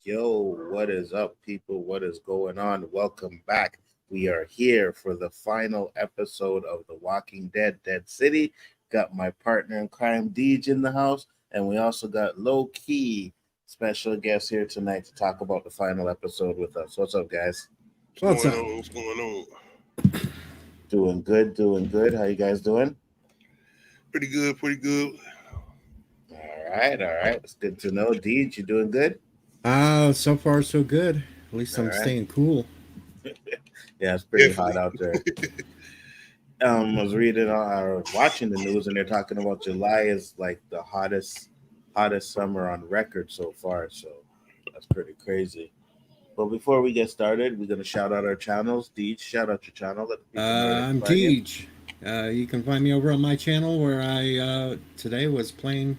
Yo, what is up, people? What is going on? Welcome back. We are here for the final episode of The Walking Dead Dead City. Got my partner in crime, Deej, in the house, and we also got Lowkey, special guest here tonight to talk about the final episode with us. What's up, guys? What's What's going up? on? What's going on? Doing good, doing good. How you guys doing? Pretty good, pretty good. All right. It's good to know. Deej, you doing good? So far so good. At least All I'm right. staying cool. Yeah, it's pretty hot Definitely. out there. I was reading or watching the news, and they're talking about July is like the hottest summer on record so far. So that's pretty crazy. But before we get started, we're gonna shout out our channels. Deej, shout out your channel. Let the people know where they can I'm find you. Deej. You can find me over on my channel where I today was playing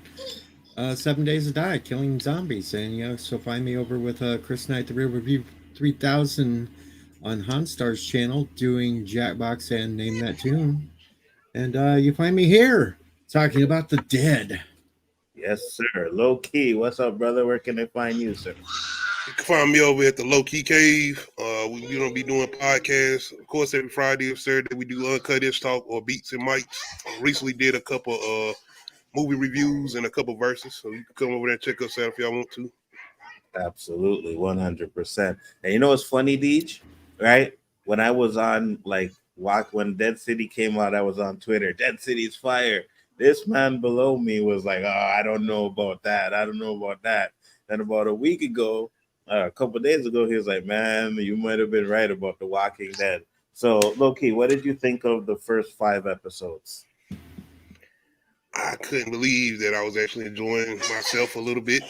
7 Days to Die, killing zombies, and so find me over with Chris Knight, the Real Review 3000 on Hanstar's channel doing Jackbox and Name That Tune, and you find me here talking about the dead. Yes, sir. Low key. What's up, brother? Where can they find you, sir? You can find me over at the Lowkey Cave. We gonna be doing podcasts, of course, every Friday or Saturday. We do uncut ish talk or beats and mics. Recently did a couple movie reviews and a couple verses, so you can come over there and check us out if y'all want to. Absolutely, 100%. And you know what's funny, Deej? Right? When I was on when Dead City came out, I was on Twitter. Dead City's fire. This man below me was like, "Oh, I don't know about that. I don't know about that." Then about a week ago, a couple of days ago, he was like, "Man, you might have been right about The Walking Dead." So, Loki, what did you think of the first 5 episodes? I couldn't believe that I was actually enjoying myself a little bit.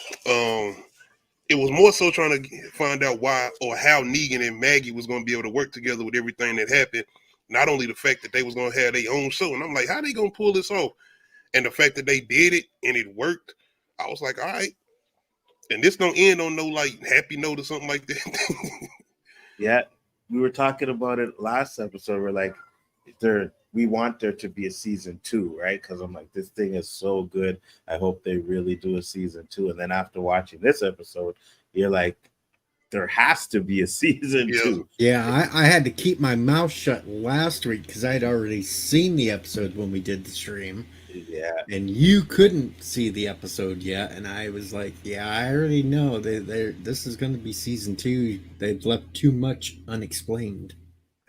It was more so trying to find out why or how Negan and Maggie was going to be able to work together with everything that happened. Not only the fact that they was going to have their own show, and I'm like, how they going to pull this off? And the fact that they did it and it worked, I was like, all right. And this don't end on no like happy note or something like that. Yeah, we were talking about it last episode. We're like, we want there to be a season two, right? Because I'm like, this thing is so good. I hope they really do a season two. And then after watching this episode, you're like, there has to be a season Yeah, two. Yeah, I had to keep my mouth shut last week because I'd already seen the episode when we did the stream. Yeah, And you couldn't see the episode yet, and I was like, "Yeah, I already know this is going to be season two. They've left too much unexplained."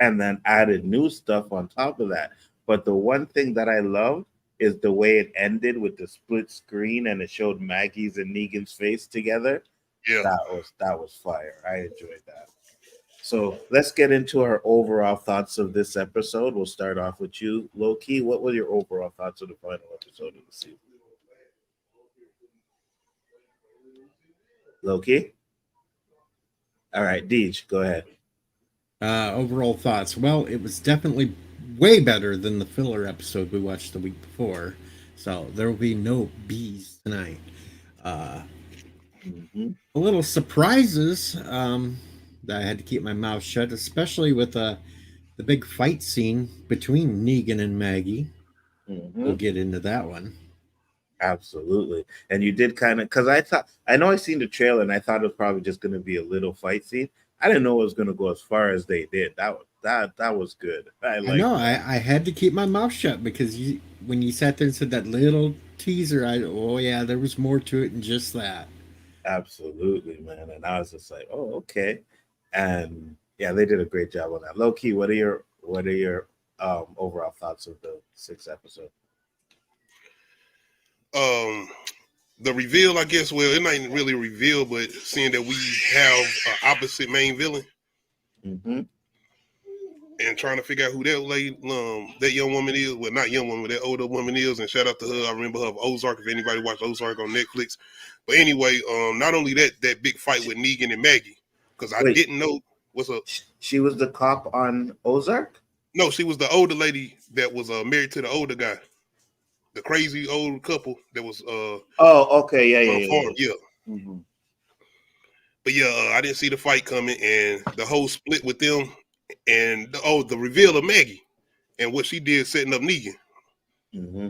and then added new stuff on top of that. But the one thing that I loved is the way it ended with the split screen and it showed Maggie's and Negan's face together. yeah. That was fire. I enjoyed that. So let's get into our overall thoughts of this episode. We'll start off with you, Low Key. What were your overall thoughts of the final episode of the season? Low Key? All right, Deej, go ahead. Overall thoughts. Well, it was definitely way better than the filler episode we watched the week before. So there will be no bees tonight. Uh, Hmm. a little surprises that I had to keep my mouth shut, especially with the big fight scene between Negan and Maggie. Hmm. We'll get into that one. Absolutely. And you did kind of, because I know I seen the trailer and I thought it was probably just going to be a little fight scene. I didn't know it was going to go as far as they did. That was good. I I like know that. I had to keep my mouth shut because when you sat there and said that little teaser, oh yeah, there was more to it than just that. Absolutely, man. And I was just like, oh, okay. And yeah, they did a great job on that. Low key, what are your overall thoughts of the sixth episode? Um, the reveal, I guess. Well, it ain't really a reveal, but seeing that we have an opposite main villain Hmm. and trying to figure out who that young woman is. Well, not young woman, that older woman is. And shout out to her. I remember her of Ozark. If anybody watched Ozark on Netflix. But anyway, not only that big fight with Negan and Maggie, because I Wait, didn't know what's up. she was the cop on Ozark? No, she was the older lady that was married to the older guy, the crazy old couple that was Oh, okay. Yeah, on a yeah, yeah, farm. Yeah, yeah. Hmm. but yeah, I didn't see the fight coming and the whole split with them, and the reveal of Maggie and what she did setting up Negan. Hmm.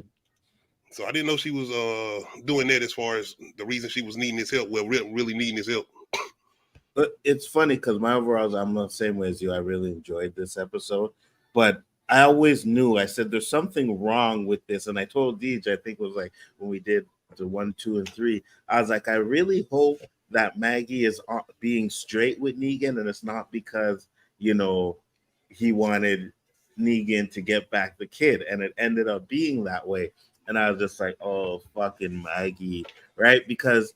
So I didn't know she was doing that as far as the reason she was needing his help. Well, really needing his help. But it's funny because my overalls, I'm the same way as you. I really enjoyed this episode, but I always knew. I said there's something wrong with this, and I told Deej. I think it was like when we did the 1, 2, and 3. I was like, I really hope that Maggie is being straight with Negan, and it's not because you know he wanted Negan to get back the kid, and it ended up being that way. And I was just like, oh, fucking Maggie, right? Because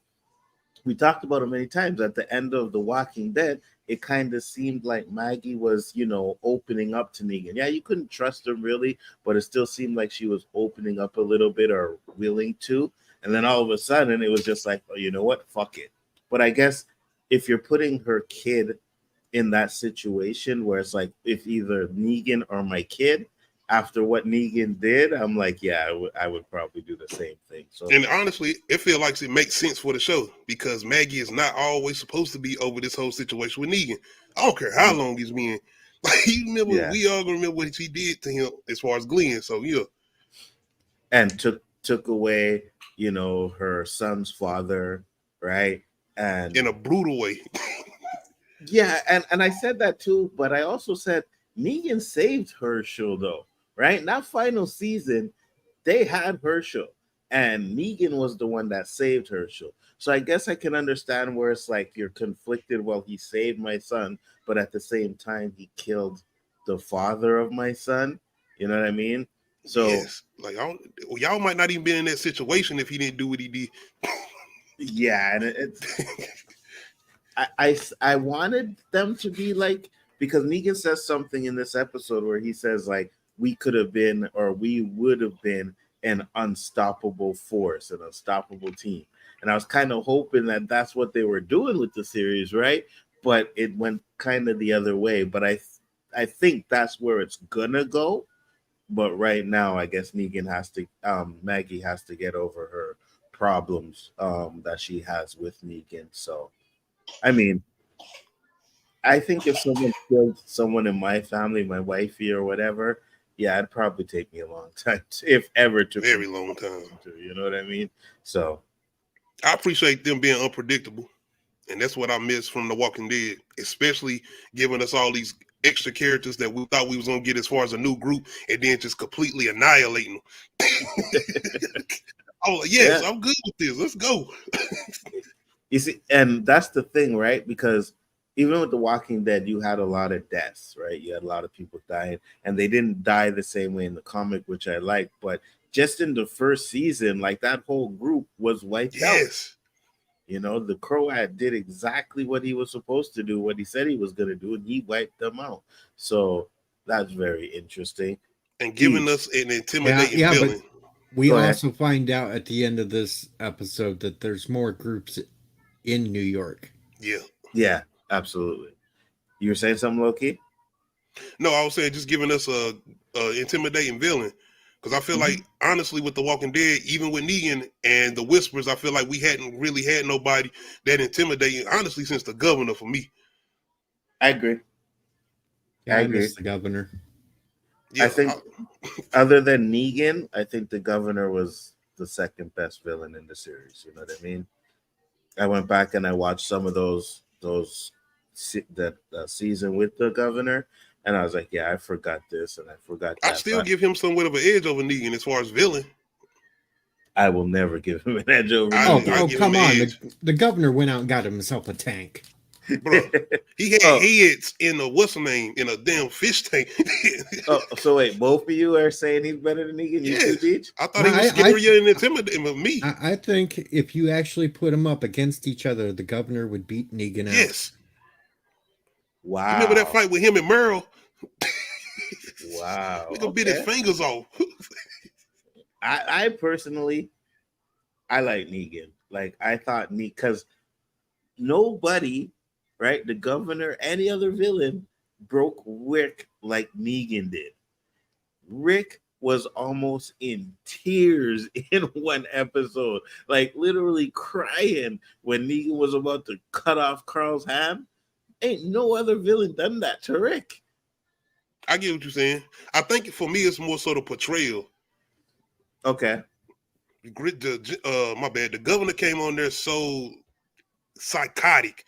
we talked about it many times at the end of The Walking Dead. It kind of seemed like Maggie was, opening up to Negan. Yeah, you couldn't trust him really, but it still seemed like she was opening up a little bit or willing to. And then all of a sudden, it was just like, oh, you know what? Fuck it. But I guess if you're putting her kid in that situation where it's like, if either Negan or my kid, after what Negan did, I'm like, yeah, I would probably do the same thing. So, And honestly, it feels like it makes sense for the show because Maggie is not always supposed to be over this whole situation with Negan. I don't care how long he's been. Like, you remember, yeah. we all gonna remember what she did to him as far as Glenn. So yeah, And took away, her son's father, right? And in a brutal way. yeah, and I said that too, but I also said Negan saved Hershel though, right? That final season, they had Hershel, and Negan was the one that saved Hershel. So I guess I can understand where it's like you're conflicted. Well, he saved my son, but at the same time, he killed the father of my son. You know what I mean? So Yes, like y'all might not even be in that situation if he didn't do what he did. yeah, and it's I wanted them to be like, because Negan says something in this episode where he says like we could have been or we would have been an unstoppable force, an unstoppable team. And I was kind of hoping that that's what they were doing with the series, right? But it went kind of the other way. But I think that's where it's gonna go. But right now, I guess Negan has to, Maggie has to get over her problems that she has with Negan. So, I mean, I think if someone killed someone in my family, my wifey or whatever, yeah, it'd probably take me a long time, if ever, to Very long time. you know what I mean? So, I appreciate them being unpredictable, and that's what I miss from The Walking Dead, especially giving us all these extra characters that we thought we was gonna get as far as a new group, and then just completely annihilating them. I was like, yes, yeah. I'm good with this. Let's go. You see, and that's the thing, right? Because even with The Walking Dead, you had a lot of deaths, right? You had a lot of people dying, and they didn't die the same way in the comic, which I like. But just in the first season, like that whole group was wiped out. Yes. The Croat did exactly what he was supposed to do, what he said he was going to do, and he wiped them out. So that's very interesting. And giving us an intimidating Yeah, feeling. but we Go ahead. also find out at the end of this episode that there's more groups in New York. Yeah. Yeah, absolutely. You were saying something, Lowkey? No, I was saying just giving us a intimidating villain. Because I feel like, honestly, with The Walking Dead, even with Negan and the Whispers, I feel like we hadn't really had nobody that intimidating, honestly, since the governor for me. I agree. Yeah, I I agree. miss the governor. Yeah, I think other than Negan, I think the governor was the second best villain in the series. You know what I mean? I went back and I watched some of those that season with the governor, and I was like, yeah, I forgot this and I forgot that. I still give him somewhat of an edge over Negan as far as villain. I will never give him an edge over I Negan. give come him on! edge. The governor went out and got himself a tank. Bro, he had Oh. heads in a what's the name in a damn fish tank. Oh, so wait, both of you are saying he's better than Negan? You Yes. too, Deej? I thought he was scarier and intimidating than me. I think if you actually put them up against each other, the governor would beat Negan out. Yes. Wow. You remember that fight with him and Merle? Wow. Nigga bit his fingers off. I personally, I like Negan. Like I thought because nobody, right? The governor, any other villain, broke Rick like Negan did. Rick was almost in tears in one episode, like literally crying when Negan was about to cut off Carl's hand. Ain't no other villain done that to Rick. I get what you're saying. I think for me, it's more so the portrayal. Okay. My bad. The governor came on there so psychotic.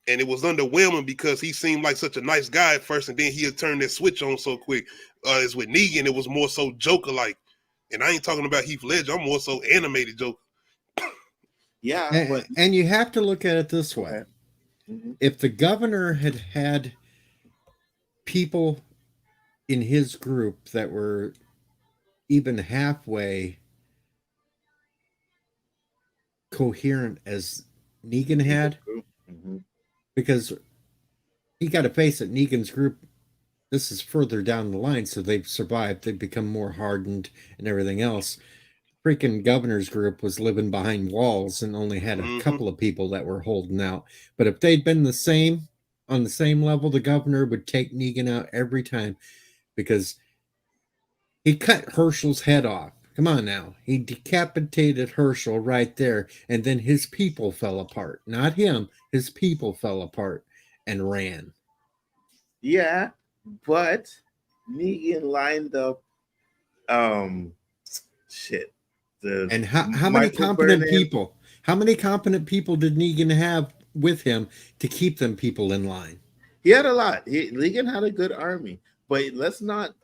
And it was underwhelming because he seemed like such a nice guy at first, and then he had turned that switch on so quick. As with Negan, it was more so Joker-like. And I ain't talking about Heath Ledger. I'm more so animated Joker. Yeah, but And you have to look at it this way. okay. Mm-hmm. If the governor had people in his group that were even halfway coherent as Negan had, Mm-hmm. because you got to face it, Negan's group, this is further down the line, so they've survived, they've become more hardened and everything else. Freaking governor's group was living behind walls and only had a couple of people that were holding out. But if they'd been on the same level, the governor would take Negan out every time, because he cut Hershel's head off. Come on now. He decapitated Hershel right there, and then his people fell apart. Not him. His people fell apart and ran. Yeah, but Negan lined up shit. And how many competent people? How many competent people did Negan have with him to keep them people in line? He had a lot. Negan had a good army, but let's not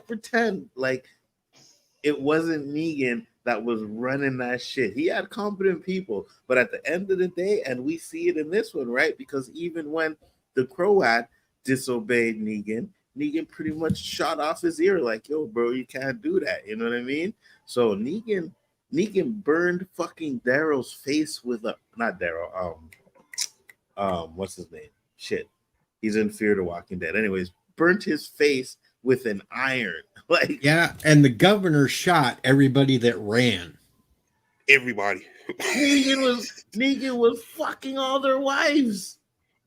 pretend like it wasn't Negan that was running that shit. He had competent people, but at the end of the day, and we see it in this one, right? Because even when the Croat disobeyed Negan pretty much shot off his ear, like, yo, bro, you can't do that. You know what I mean? So Negan burned fucking Daryl's face with a not Daryl, what's his name? Shit. He's in Fear the Walking Dead. Anyways, burnt his face with an iron. Like, yeah, and the governor shot everybody that ran. Everybody. Negan was fucking all their wives.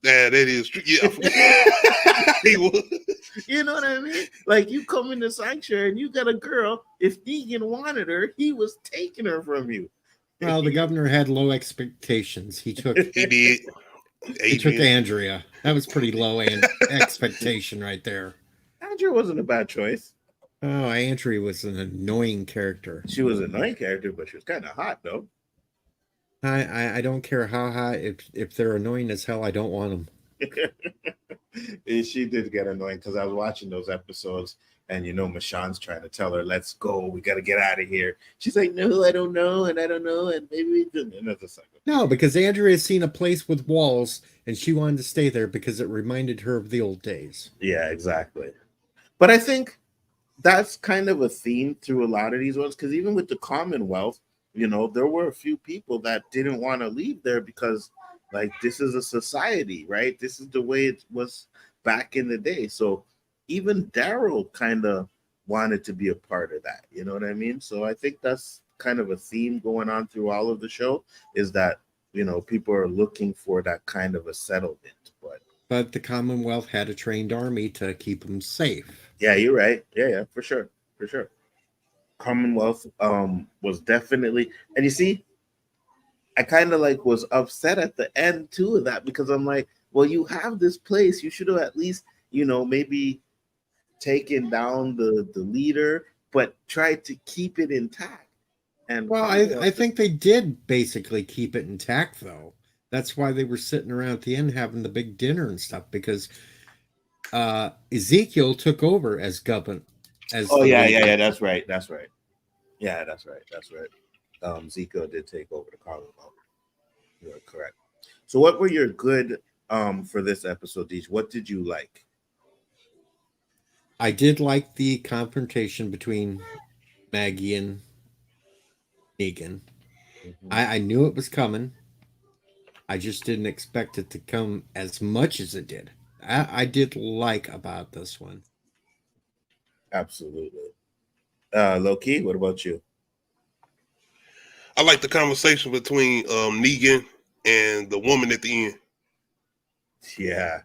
Yeah, that is true. Yeah. He was. You know what I mean? Like, you come into Sanctuary and you got a girl. If Negan wanted her, he was taking her from you. Well, the governor had low expectations. He took He did. he took Andrea. That was pretty low expectation right there. Andrea wasn't a bad choice. Oh, Andrea was an annoying character. She was an annoying character, but she was kind of hot, though. I don't care how hot. If they're annoying as hell, I don't want them. She did get annoying because I was watching those episodes, and Michonne's trying to tell her, "Let's go. We got to get out of here." She's like, "No, I don't know, and I don't know, and maybe we didn't." And that's a second. No, because Andrea seen a place with walls, and she wanted to stay there because it reminded her of the old days. Yeah, exactly. But I think that's kind of a theme through a lot of these ones, because even with the Commonwealth, there were a few people that didn't want to leave there because, like, this is a society, right? This is the way it was back in the day. So even Daryl kind of wanted to be a part of that. You know what I mean? So I think that's kind of a theme going on through all of the show, is that, people are looking for that kind of a settlement. But the Commonwealth had a trained army to keep them safe. Yeah, you're right. Yeah, for sure. Commonwealth was definitely, and you see, I kind of was upset at the end too of that, because I'm like, well, you have this place, you should have at least maybe taken down the leader, but tried to keep it intact. And well, I think they did basically keep it intact, though. That's why they were sitting around at the end having the big dinner and stuff, because Ezekiel took over as governor. Yeah, that's right. Yeah, that's right. Zico did take over the Commonwealth. You're correct. So what were your good for this episode, Deej? What did you like? I did like the confrontation between Maggie and Negan. Mm-hmm. I knew it was coming. I just didn't expect it to come as much as it did. I did like about this one. Absolutely. Lowkey, what about you? I like the conversation between Negan and the woman at the end. Yeah.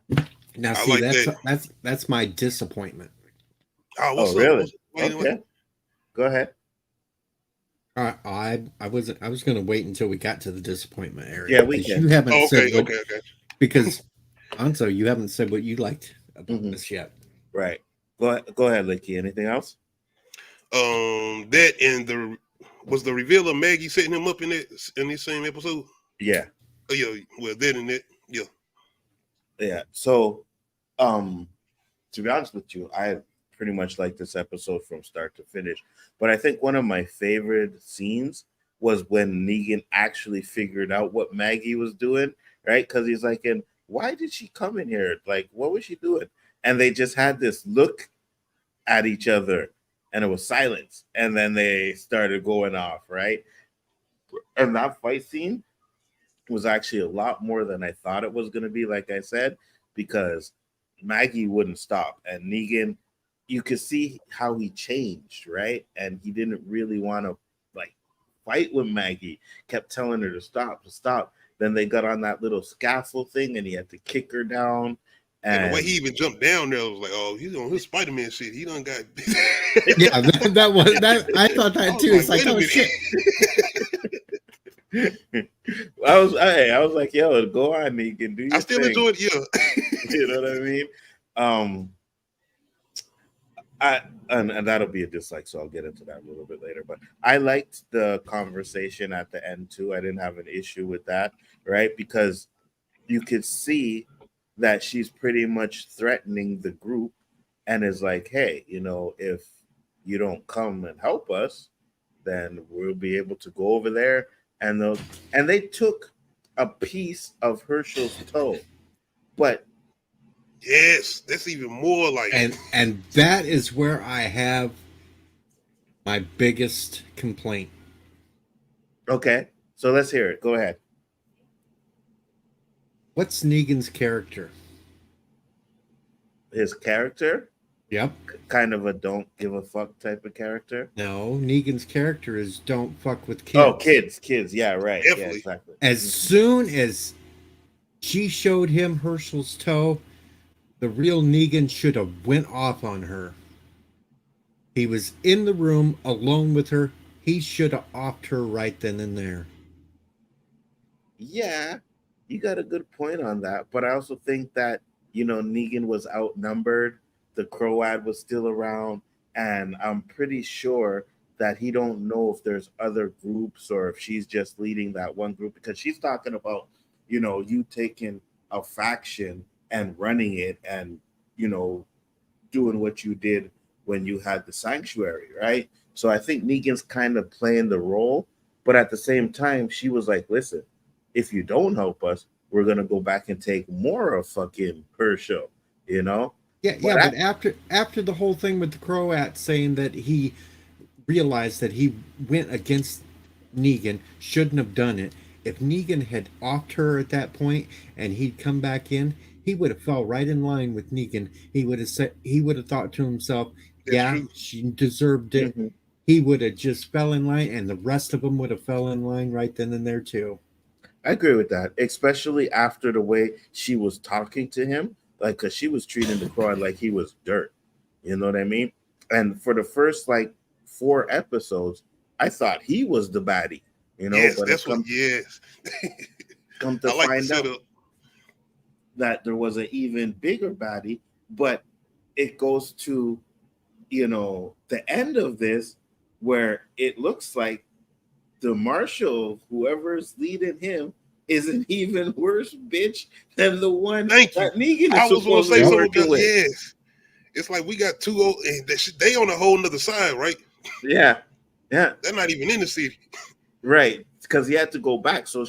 Now see, like that's my disappointment. Oh, really? Okay. Go ahead. I was going to wait until we got to the disappointment area. Yeah, we can. You haven't said okay. Because Anso, you haven't said what you liked about this yet. Right. Go ahead, Licky. Anything else? That and was the reveal of Maggie setting him up in this same episode. Yeah. Oh yeah. Well, that and that. Yeah. Yeah. So, um, to be honest with you, I pretty much like this episode from start to finish. But I think one of my favorite scenes was when Negan actually figured out what Maggie was doing, right? Because he's like, "And why did she come in here? Like, what was she doing?" And they just had this look at each other, and it was silence. And then they started going off, right? And that fight scene was actually a lot more than I thought it was going to be, like I said, because Maggie wouldn't stop. And Negan, you could see how he changed, right? And he didn't really want to like fight with Maggie, kept telling her to stop, to stop. Then they got on that little scaffold thing and he had to kick her down. And the way he And even jumped down there was like, oh, he's on his Spider-Man shit. He done got. Yeah, that was that. I thought that too. It's like, wait a oh minute. shit. I was like, yo, go on, Negan, do your I still thing. enjoyed it, yeah. You know what I mean? And that'll be a dislike, so I'll get into that a little bit later. But I liked the conversation at the end too. I didn't have an issue with that, right? Because you could see that she's pretty much threatening the group and is like, hey, if you don't come and help us, then we'll be able to go over there. And they took a piece of Hershel's toe, but Yes, that's even more like. And that is where I have my biggest complaint. okay, so let's hear it. Go ahead. What's Negan's character? His character, Yep. kind of a don't give a fuck type of character. No, Negan's character is don't fuck with kids. Oh, kids. Yeah, right. Definitely. Yeah, exactly. As soon as she showed him Hershel's toe, the real Negan should have went off on her. He was in the room alone with her. He should have offed her right then and there. Yeah, you got a good point on that. But I also think that, Negan was outnumbered. The Croat was still around. And I'm pretty sure that he don't know if there's other groups or if she's just leading that one group, because she's talking about, you taking a faction and running it and, doing what you did when you had the sanctuary, right? So I think Negan's kind of playing the role. But at the same time, she was like, listen, if you don't help us, we're gonna go back and take more of fucking Hershel, Yeah, but after the whole thing with the Croat saying that he realized that he went against Negan, shouldn't have done it. If Negan had offed her at that point and he'd come back in, he would have fell right in line with Negan. He would have thought to himself, That's yeah, true. she deserved it. Mhm. He would have just fell in line, and the rest of them would have fell in line right then and there too. I agree with that, especially after the way she was talking to him, like, because she was treating the Croat like he was dirt. You know what I mean? And for the first like 4 episodes, I thought he was the baddie. Yes, but that's what. Yes, come to I like the find out setup. that there was an even bigger baddie. But it goes to the end of this, where it looks like the marshal, whoever's leading him, is an even worse bitch than the one Thank you. that Negan I is was going to say supposed to be something working about with. yes. It's like we got two old, and they on a whole nother side, right? Yeah, They're not even in the city. right. Because he had to go back. So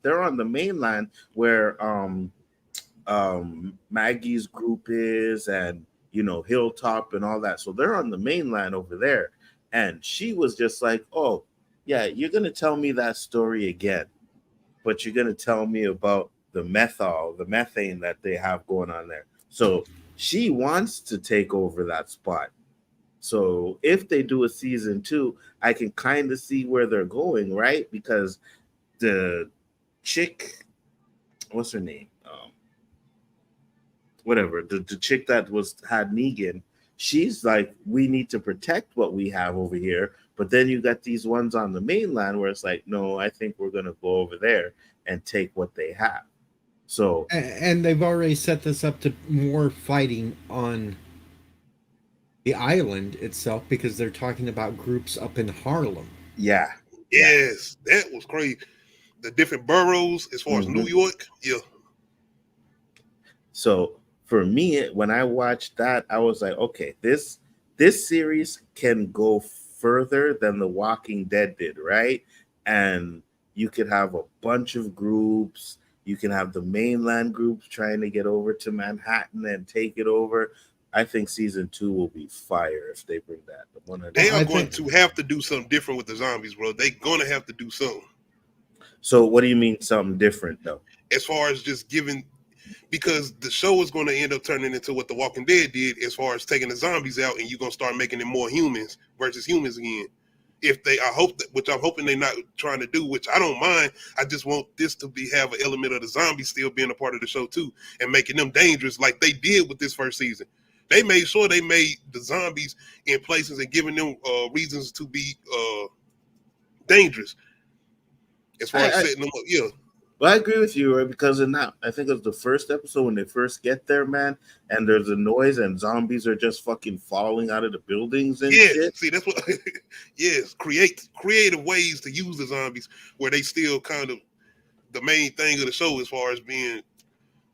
they're on the main line where Maggie's group is, and Hilltop and all that. So they're on the main line over there. And she was just like, oh, yeah, you're gonna tell me that story again, but you're gonna tell me about the methane that they have going on there. So she wants to take over that spot. So if they do a season 2, I can kind of see where they're going, right? Because the chick, what's her name? Whatever, the chick that had Negan, she's like, we need to protect what we have over here. But then you got these ones on the mainland where it's like, no, I think we're gonna go over there and take what they have. So And they've already set this up to more fighting on the island itself, because they're talking about groups up in Harlem. yeah, Yes, that was crazy. The different boroughs as far as Mhm. New York. Yeah. So for me, when I watched that, I was like, okay, this series can go further than The Walking Dead did, right? And you could have a bunch of groups. You can have the mainland groups trying to get over to Manhattan and take it over. I think season 2 will be fire if they bring that. The 100. They are I going think to have to do something different with the zombies, bro. They're going to have to do something. So what do you mean something different though? As far as just giving, because the show is going to end up turning into what The Walking Dead did, as far as taking the zombies out, and you're going to start making them more humans versus humans again. If they, I hope that, which I'm hoping they're not trying to do, which I don't mind. I just want this to be have an element of the zombies still being a part of the show too, and making them dangerous like they did with this first season. They made sure they made the zombies in places and giving them reasons to be dangerous as far as setting them up. Yeah. Well, I agree with you, right? Because in that, I think it was the first episode when they first get there, man, and there's a noise and zombies are just fucking falling out of the buildings and shit. See, that's what. Yes, creative ways to use the zombies where they still kind of the main thing of the show as far as being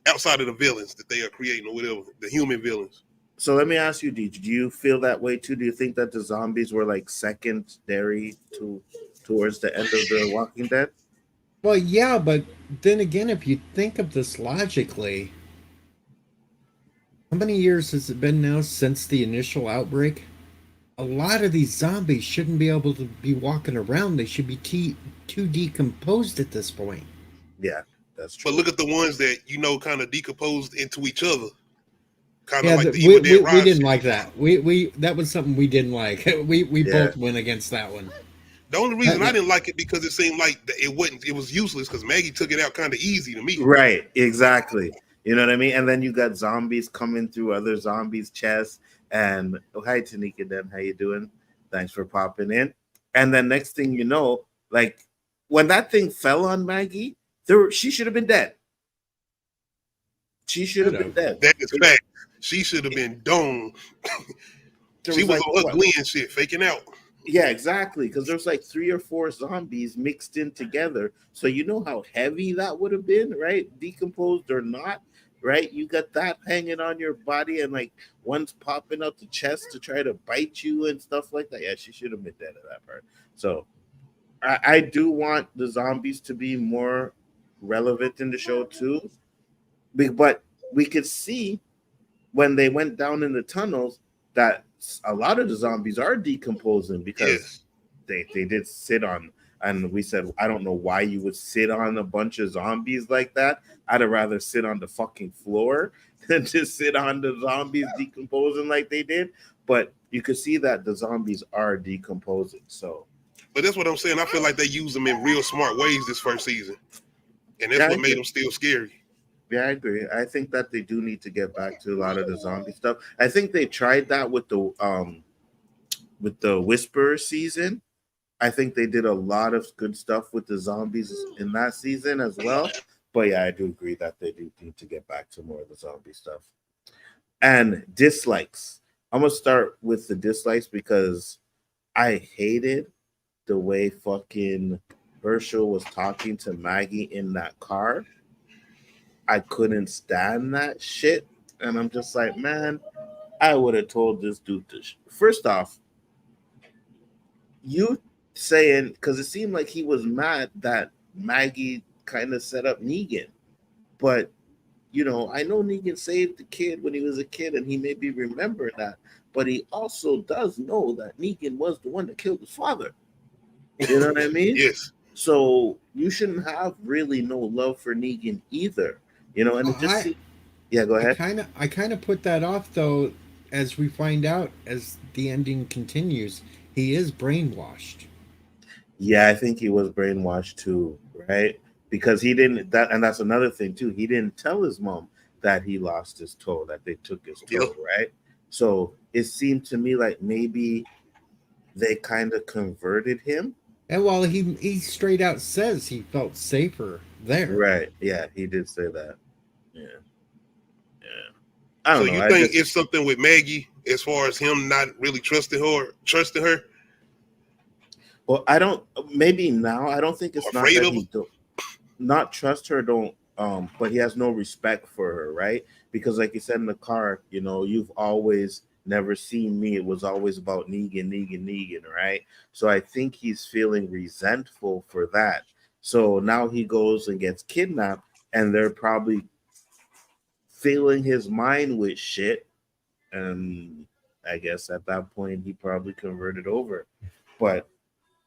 outside of the villains that they are creating or whatever, the human villains. So let me ask you, Deej, do you feel that way too? Do you think that the zombies were like secondary towards the end of The Walking Dead? Well, yeah, but then again, if you think of this logically, how many years has it been now since the initial outbreak? A lot of these zombies shouldn't be able to be walking around. They should be too decomposed at this point. Yeah, that's true. But look at the ones that kind of decomposed into each other, kind of Yeah, like the Evil Dead Rise. we didn't like that. We that was something we didn't like. We Yeah. both went against that one. The only reason I didn't like it because it seemed like it was useless because Maggie took it out kind of easy to me. Right, exactly. You know what I mean? And then you got zombies coming through other zombies' chests. And hi, Tanika, then how you doing? Thanks for popping in. And then next thing you know, like when that thing fell on Maggie, she should have been dead. She should have been dead. That is fact. She should have been domed. She was like, on her Glenn shit, faking out. Yeah, exactly. Because there's like 3 or 4 zombies mixed in together. So you know how heavy that would have been, right? Decomposed or not, right? You got that hanging on your body and like one's popping out the chest to try to bite you and stuff like that. Yeah, she should have been dead at that part. So I do want the zombies to be more relevant in the show too. But we could see when they went down in the tunnels that a lot of the zombies are decomposing because they did sit on, and we said, I don't know why you would sit on a bunch of zombies like that. I'd rather sit on the fucking floor than just sit on the zombies decomposing like they did. But you could see that the zombies are decomposing. So, but that's what I'm saying. I feel like they use them in real smart ways this first season, and that's what made them still scary. Yeah, I agree. I think that they do need to get back to a lot of the zombie stuff. I think they tried that with the Whisperer season. I think they did a lot of good stuff with the zombies in that season as well. But yeah, I do agree that they do need to get back to more of the zombie stuff. And dislikes. I'm gonna start with the dislikes because I hated the way fucking Hershel was talking to Maggie in that car. I couldn't stand that shit. And I'm just like, man, I would have told this dude to first off, you saying, because it seemed like he was mad that Maggie kind of set up Negan. But, I know Negan saved the kid when he was a kid and he maybe remember that. But he also does know that Negan was the one that killed his father. You know what I mean? Yes. So you shouldn't have really no love for Negan either. And it just go ahead. I kind of put that off though, as we find out as the ending continues, he is brainwashed. Yeah, I think he was brainwashed too, right? Because he didn't and that's another thing too. He didn't tell his mom that he lost his toe, that they took his toe, right? So it seemed to me like maybe they kind of converted him. And while he straight out says he felt safer there. Right. Yeah, he did say that. Yeah. I don't know. So you think it's something with Maggie as far as him not really trusting her? Well, I don't. Maybe now I don't think it's not that he don't not trust her. Don't. But he has no respect for her, right? because like you said in the car, you've always never seen me. It was always about Negan, Negan, Negan, right? So I think he's feeling resentful for that. So now he goes and gets kidnapped, and they're probably filling his mind with shit. And I guess at that point he probably converted over. But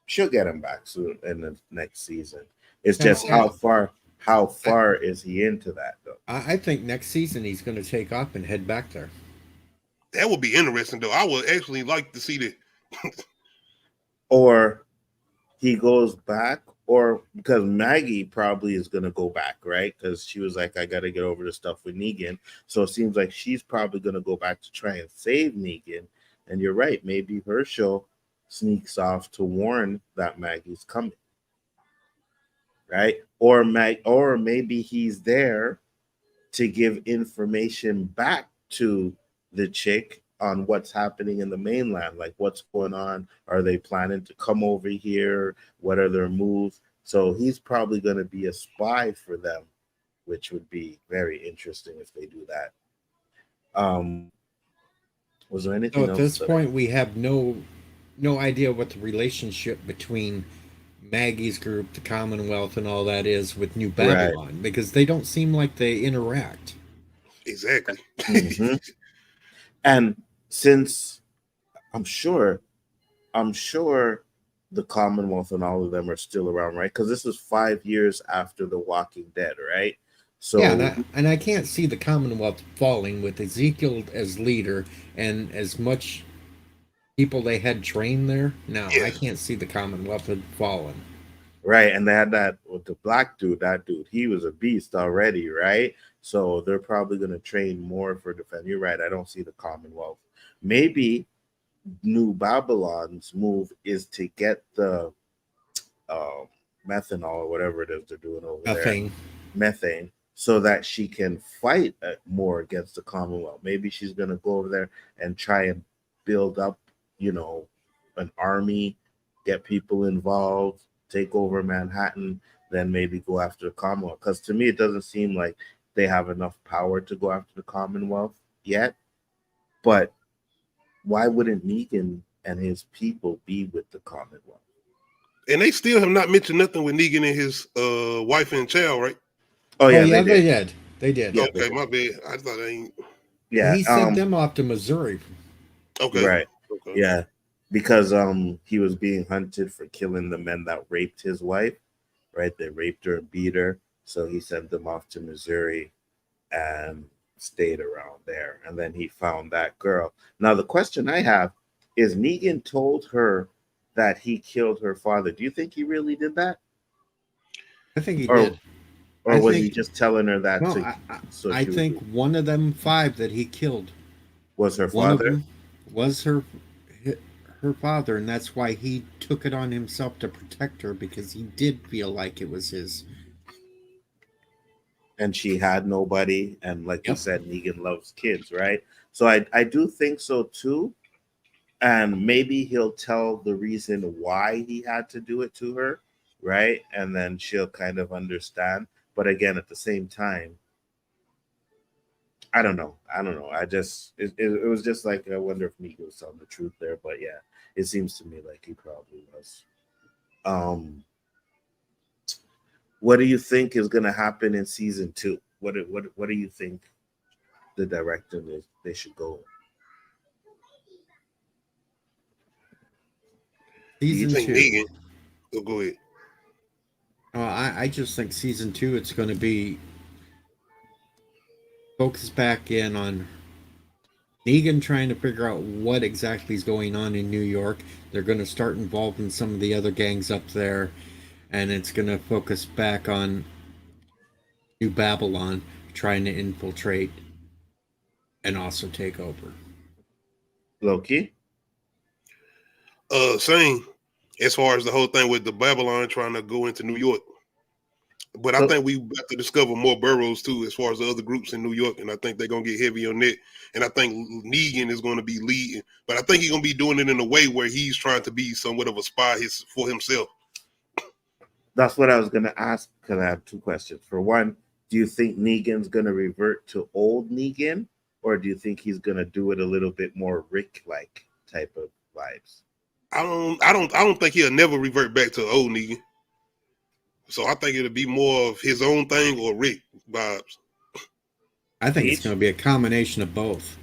she'll get him back soon in the next season. It's just how far is he into that though? I think next season he's going to take off and head back there. That would be interesting, though. I would actually like to see that. Or he goes back, or because Maggie probably is going to go back, right? Because she was like, I got to get over the stuff with Negan. So it seems like she's probably going to go back to try and save Negan. And you're right. Maybe Hershel sneaks off to warn that Maggie's coming, right? Or maybe he's there to give information back to the chick on what's happening in the mainland, like what's going on. Are they planning to come over here? What are their moves? So he's probably going to be a spy for them, which would be very interesting if they do that. Was there anything So at else? this point, we have no idea what the relationship between Maggie's group, the Commonwealth, and all that is with New Babylon, because they don't seem like they interact. Exactly. Mm-hmm. And since I'm sure the Commonwealth and all of them are still around, right? Because this is 5 years after The Walking Dead, right? So yeah, and I can't see the Commonwealth falling with Ezekiel as leader and as much people they had trained there. No, Yeah. I can't see the Commonwealth had fallen. right, and they had that with the black dude. That dude, he was a beast already, right? So they're probably going to train more for defense. You're right. I don't see the Commonwealth. Maybe New Babylon's move is to get the methanol or whatever it is they're doing over there, methane, so that she can fight more against the Commonwealth. Maybe she's going to go over there and try and build up, an army, get people involved, take over Manhattan, then maybe go after the Commonwealth. Because to me, it doesn't seem like they have enough power to go after the Commonwealth yet. But why wouldn't Negan and his people be with the Commonwealth? And they still have not mentioned nothing with Negan and his wife and child, right? Oh yeah, they did. did. They did. Yeah, okay, my bad. I thought I ain't. Yeah, he sent them off to Missouri. Okay, right. Okay. Yeah, because he was being hunted for killing the men that raped his wife. Right, they raped her and beat her, so he sent them off to Missouri and stayed around there. And then he found that girl. Now the question I have is, Negan told her that he killed her father. Do you think he really did that? I think he did. Or was he just telling her that? No, I think one of them 5 that he killed was her one father. Of them was her father, and that's why he took it on himself to protect her, because he did feel like it was his. And she had nobody, and like you said, Negan loves kids, right? So I do think so too. And maybe he'll tell the reason why he had to do it to her, right? And then she'll kind of understand. But again, at the same time, I don't know. I just it was just like, I wonder if Negan was telling the truth there. But yeah, it seems to me like he probably was. What do you think is going to happen in season 2? What do you think the direction is they should go? Season 2. Negan? Oh, go ahead. I just think season 2, it's going to be focused back in on Negan trying to figure out what exactly is going on in New York. They're going to start involving some of the other gangs up there, and it's going to focus back on New Babylon trying to infiltrate and also take over. Lowkey? Same. As far as the whole thing with the Babylon trying to go into New York. But I think we have to discover more boroughs too, as far as the other groups in New York, and I think they're gonna get heavy on that. And I think Negan is going to be leading, but I think he's gonna be doing it in a way where he's trying to be somewhat of a spy for himself. That's what I was gonna ask, because I have 2 questions. For one, Do you think Negan's gonna revert to old Negan, or do you think he's gonna do it a little bit more Rick-like type of vibes? I don't think he'll never revert back to old Negan. So I think it'll be more of his own thing or Rick vibes. I think it's Deej? going to be a combination of both.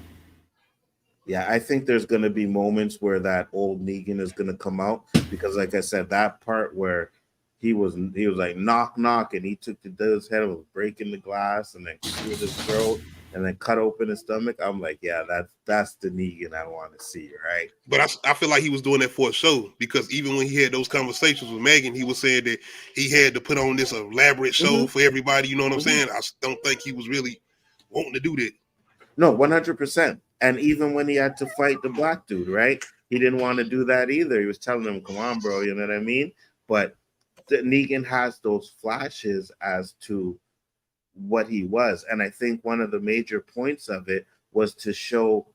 Yeah, I think there's going to be moments where that old Negan is going to come out because, like I said, that part where he was like knock knock and he took the dude's head and was breaking the glass and then slit his throat and then cut open his stomach. I'm like, yeah, that's the Negan I want to see, right? But I feel like he was doing that for a show because even when he had those conversations with Megan, he was saying that he had to put on this elaborate show for everybody. You know what I'm saying? I don't think he was really wanting to do that. No, 100%. And even when he had to fight the black dude, right? He didn't want to do that either. He was telling him, come on, bro, you know what I mean? But Negan has those flashes as to what he was. And I think one of the major points of it was to show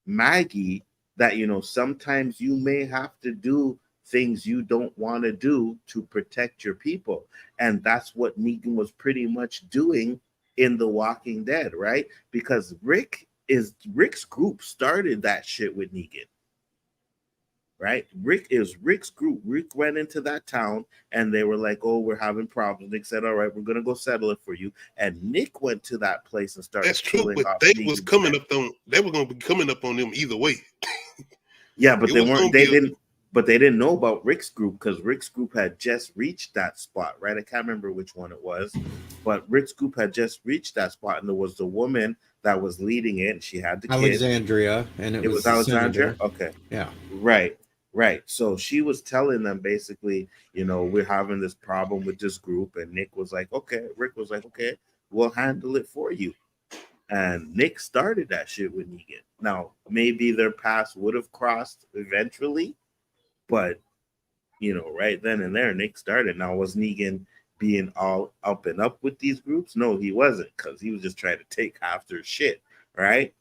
Maggie that, you know, sometimes you may have to do things you don't want to do to protect your people. And that's what Negan was pretty much doing in The Walking Dead, right? Because Rick's group started that shit with Negan. Right? Rick's group. Rick went into that town and they were like, oh, we're having problems. Nick said, all right, we're gonna go settle it for you. And Nick went to that place and started That's true, killing but off they Negan's were gonna be coming up on them either way. Yeah, but It was gonna they be didn't know about Rick's group because Rick's group had just reached that spot, right? I can't remember which one it was, but Rick's group had just reached that spot, and there was the woman that was leading it, and she had the kid. Alexandria, and it was Alexandria. Senator. Okay, Yeah, right. So she was telling them basically, you know, we're having this problem with this group, and Nick was like, okay. Rick was like, okay, we'll handle it for you. And Nick started that shit with Negan. Now, maybe their paths would have crossed eventually, but, you know, right then and there, Nick started. Now, was Negan being all up and up with these groups? No, he wasn't, because he was just trying to take half their shit, right?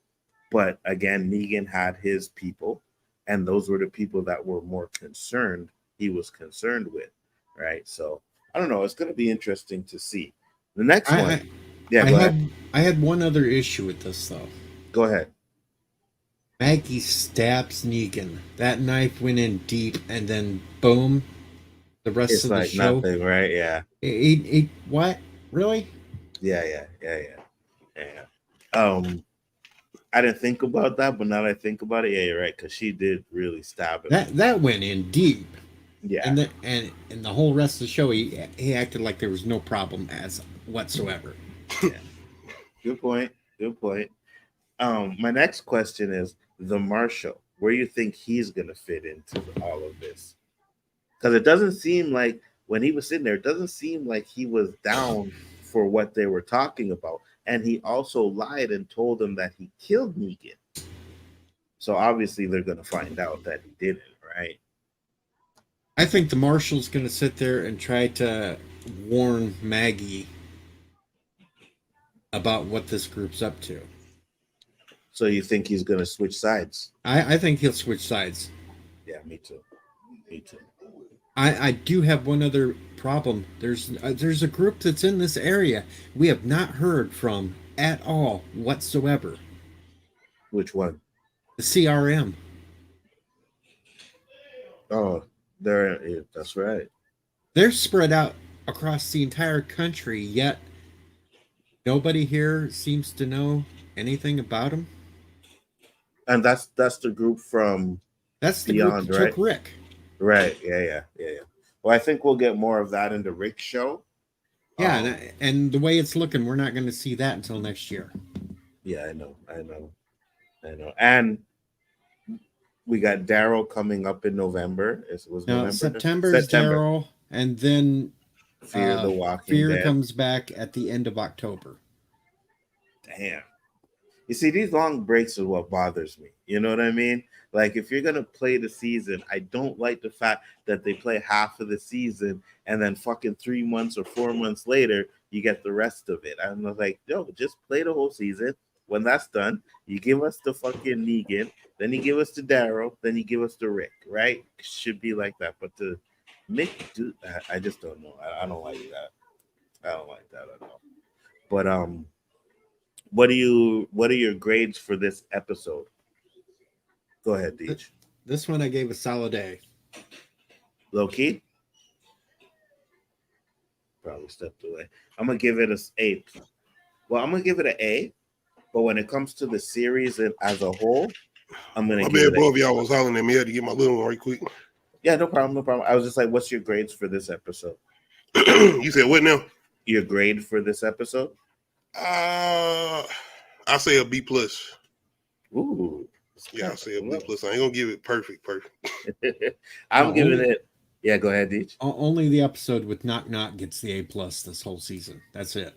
But again, Negan had his people, and those were the people that were more concerned, he was concerned with, right? So, I don't know. It's going to be interesting to see. The next one. Yeah, go ahead. I had one other issue with this, though. Go ahead. Maggie stabs Negan. That knife went in deep, and then boom, the rest It's of like the show. nothing, right? Yeah. What? Really? Yeah. I didn't think about that, but now that I think about it, yeah, you're right, because she did really stab him. That went in deep. Yeah. And the whole rest of the show, he acted like there was no problem as whatsoever. Yeah. Good point. My next question is the Marshal. Where do you think he's gonna fit into all of this? Because it doesn't seem like when he was sitting there, it doesn't seem like he was down for what they were talking about. And he also lied and told them that he killed Negan. So obviously they're gonna find out that he didn't, right? I think the Marshal's going to sit there and try to warn Maggie about what this group's up to. So you think he's going to switch sides? I think he'll switch sides. Yeah, me too. I do have one other problem. There's a group that's in this area we have not heard from at all whatsoever. Which one? The CRM. Oh, that's right. They're spread out across the entire country, yet nobody here seems to know anything about them. And that's the group from That's the Beyond, group that took Rick. Right. Yeah. Well, I think we'll get more of that in the Rick show. Yeah, and the way it's looking, we're not going to see that until next year. Yeah, I know. And we got Daryl coming up in November. September is Daryl, and then Fear the Walking Dead comes back at the end of October. Damn. You see, these long breaks are what bothers me. You know what I mean? Like, if you're going to play the season, I don't like the fact that they play half of the season and then fucking 3 months or 4 months later, you get the rest of it. I'm like, yo, just play the whole season. When that's done, you give us the fucking Negan, then you give us the Daryl, then you give us the Rick, right? Should be like that. But to make do, I just don't know. I don't like that. I don't like that at all. But what are your grades for this episode? Go ahead, Deej. This one I gave a solid A. Lowkey? Probably stepped away. I'm gonna give it a A. Well, I'm gonna give it an A, but when it comes to the series as a whole, I'm gonna My give bad, it both of y'all was hollering at me. I had to get my little one right quick. Yeah, no problem, no problem. I was just like, what's your grades for this episode? You said what now? Your grade for this episode? I say a B plus. Ooh. Yeah, I say a B plus. I ain't gonna give it perfect. I'm giving it. Yeah, go ahead, Deej. Only the episode with Knock Knock gets the A plus this whole season. That's it.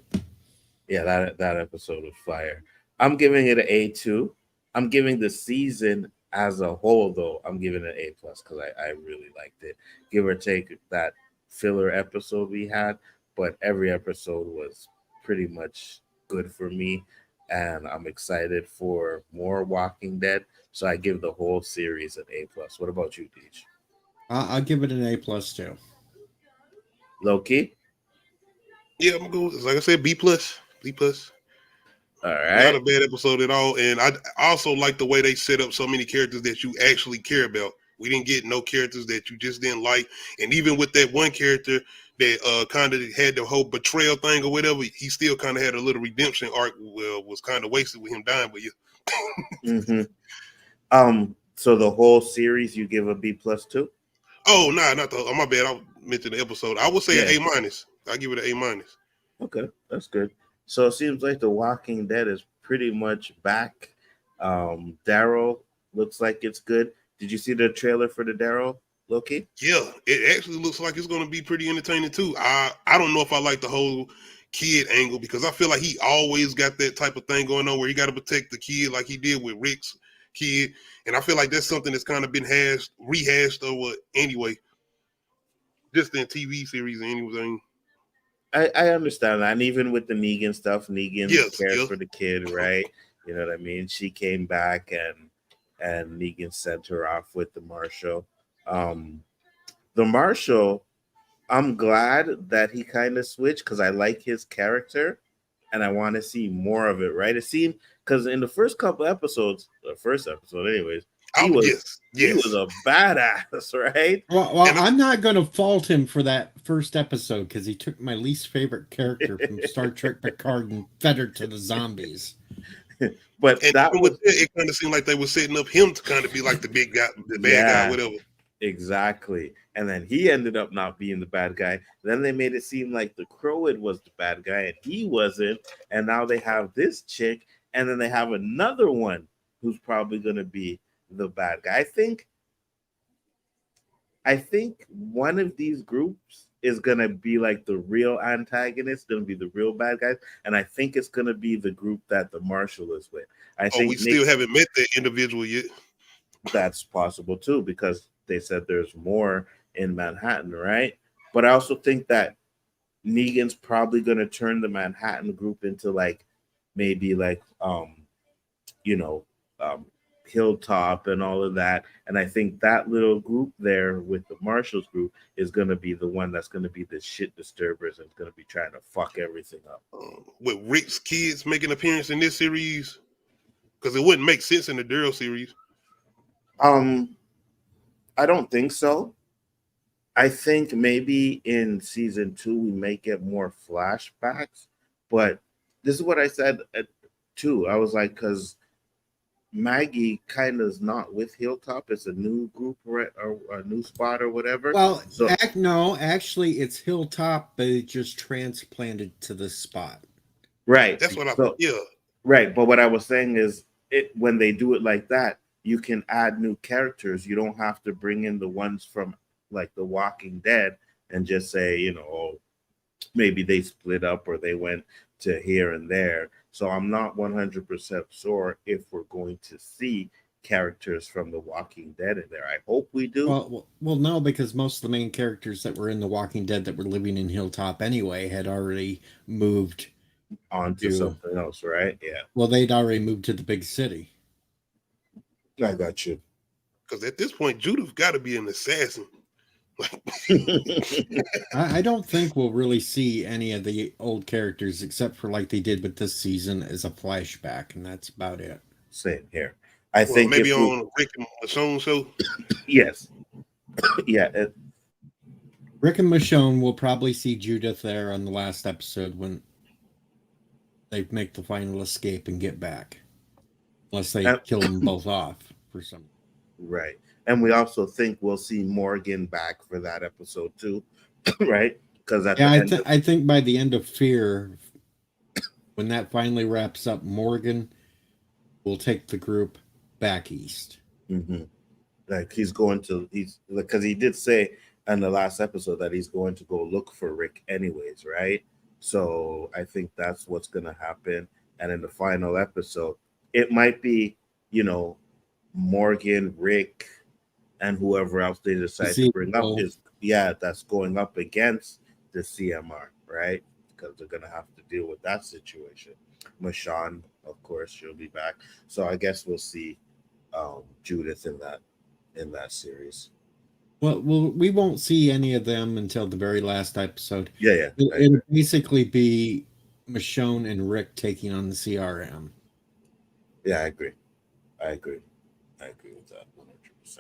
Yeah, that episode was fire. I'm giving it an A2. I'm giving the season as a whole, though, I'm giving it an A plus because I really liked it. Give or take that filler episode we had, but every episode was pretty much good for me, and I'm excited for more Walking Dead. So I give the whole series an A plus. What about you, Deej? I'll give it an A plus too. Lowkey? Yeah, I'm good. Like I said, B plus. B plus. All right. Not a bad episode at all. And I also like the way they set up so many characters that you actually care about. We didn't get no characters that you just didn't like. And even with that one character that kind of had the whole betrayal thing or whatever, he still kind of had a little redemption arc. Well, was kind of wasted with him dying, but yeah. Mm-hmm. So the whole series you give a B plus too? Oh, nah, not the. Oh, my bad. I mentioned the episode. I would say an A minus. I give it an A minus. Okay, that's good. So it seems like The Walking Dead is pretty much back. Daryl looks like it's good. Did you see the trailer for the Daryl, Lowkey? Yeah, it actually looks like it's going to be pretty entertaining too. I don't know if I like the whole kid angle because I feel like he always got that type of thing going on where he got to protect the kid like he did with Rick's kid, and I feel like that's something that's kind of been rehashed or anyway, just in TV series and anything. I understand that, and even with the Negan stuff, Negan cares for the kid, right? You know what I mean? She came back and Negan sent her off with the Marshal. The Marshal, I'm glad that he kind of switched because I like his character and I want to see more of it, right? It seemed because in the first couple episodes, the first episode, anyways, he was a badass, right? Well, I'm not going to fault him for that first episode because he took my least favorite character from Star Trek Picard and fed her to the zombies. But it kind of seemed like they were setting up him to kind of be like the big guy, the bad guy, whatever. Exactly. And then he ended up not being the bad guy. Then they made it seem like the Croat was the bad guy and he wasn't. And now they have this chick, and then they have another one who's probably going to be the bad guy. I think one of these groups is going to be like the real antagonist, going to be the real bad guys, and I think it's going to be the group that the Marshal is with. I think we still haven't met that individual yet. That's possible too, because they said there's more in Manhattan, right? But I also think that Negan's probably going to turn the Manhattan group into like maybe like Hilltop and all of that. And I think that little group there with the Marshals group is going to be the one that's going to be the shit disturbers and going to be trying to fuck everything up. With Rick's kids making an appearance in this series, because it wouldn't make sense in the Daryl series. I don't think so. I think maybe in season 2 we may get more flashbacks, but this is what I said too. I was like, because Maggie kind of is not with Hilltop. It's a new group or a new spot or whatever. Well, no, actually it's Hilltop, but it just transplanted to this spot. Right. That's what Right. But what I was saying is when they do it like that, you can add new characters. You don't have to bring in the ones from like The Walking Dead and just say, maybe they split up or they went to here and there. So I'm not 100% sure if we're going to see characters from The Walking Dead in there. I hope we do. Well, no, because most of the main characters that were in The Walking Dead that were living in Hilltop anyway had already moved on to something else, right? Yeah. Well, they'd already moved to the big city. I got you. Because at this point, Judith got to be an assassin. I don't think we'll really see any of the old characters except for like they did with this season as a flashback, and that's about it. Same here. I Well, think maybe if we, on Rick and Michonne show. yes, yeah, Rick and Michonne will probably see Judith there on the last episode when they make the final escape and get back. Unless they kill them both off for some. right. And we also think we'll see Morgan back for that episode too, right? Because I think by the end of Fear, when that finally wraps up, Morgan will take the group back east. Mm-hmm. Like he's because he did say in the last episode that he's going to go look for Rick anyways, right? So I think that's what's going to happen. And in the final episode, it might be, Morgan, Rick, and whoever else they decide to bring up that's going up against the CMR, right? Because they're going to have to deal with that situation. Michonne, of course, she'll be back. So I guess we'll see Judith in that series. Well, we won't see any of them until the very last episode. Yeah. It'll basically be Michonne and Rick taking on the CRM. Yeah, I agree with that 100%.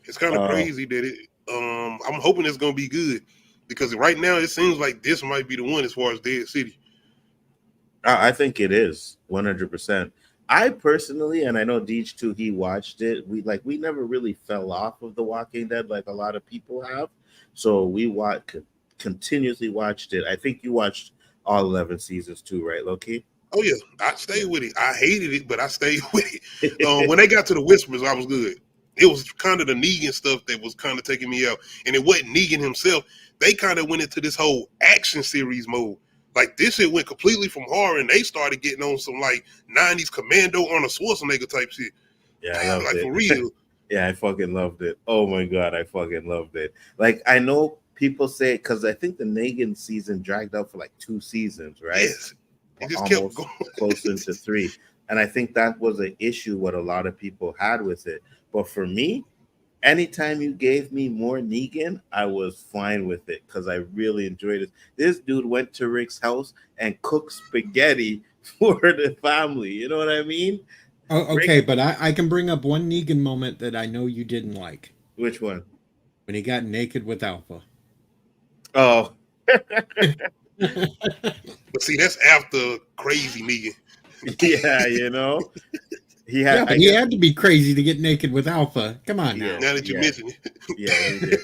It's kind of crazy that I'm hoping it's going to be good because right now it seems like this might be the one as far as Dead City. I think it is 100%. I personally, and I know Deej too, he watched it. We never really fell off of The Walking Dead like a lot of people have. So we continuously watched it. I think you watched all 11 seasons too, right, Lowkey? Oh yeah, I stayed with it. I hated it, but I stayed with it. When they got to the Whispers, I was good. It was kind of the Negan stuff that was kind of taking me out, and it wasn't Negan himself. They kind of went into this whole action series mode. Like this shit went completely from horror, and they started getting on some like 90s Commando Arnold Schwarzenegger type shit. Yeah, I loved it. For real. Yeah, I fucking loved it. Oh my god, I fucking loved it. Like I know people say because I think the Negan season dragged out for like 2 seasons, right? Yes. It just almost kept going. Close into 3. And I think that was an issue what a lot of people had with it. But for me, anytime you gave me more Negan, I was fine with it because I really enjoyed it. This dude went to Rick's house and cooked spaghetti for the family. You know what I mean? Oh, okay, Rick, but I can bring up one Negan moment that I know you didn't like. Which one? When he got naked with Alpha. Oh. But see, that's after crazy Negan. Yeah, he had. Yeah, he had to be crazy to get naked with Alpha. Come on now. Now that you mention it. Yeah, he did.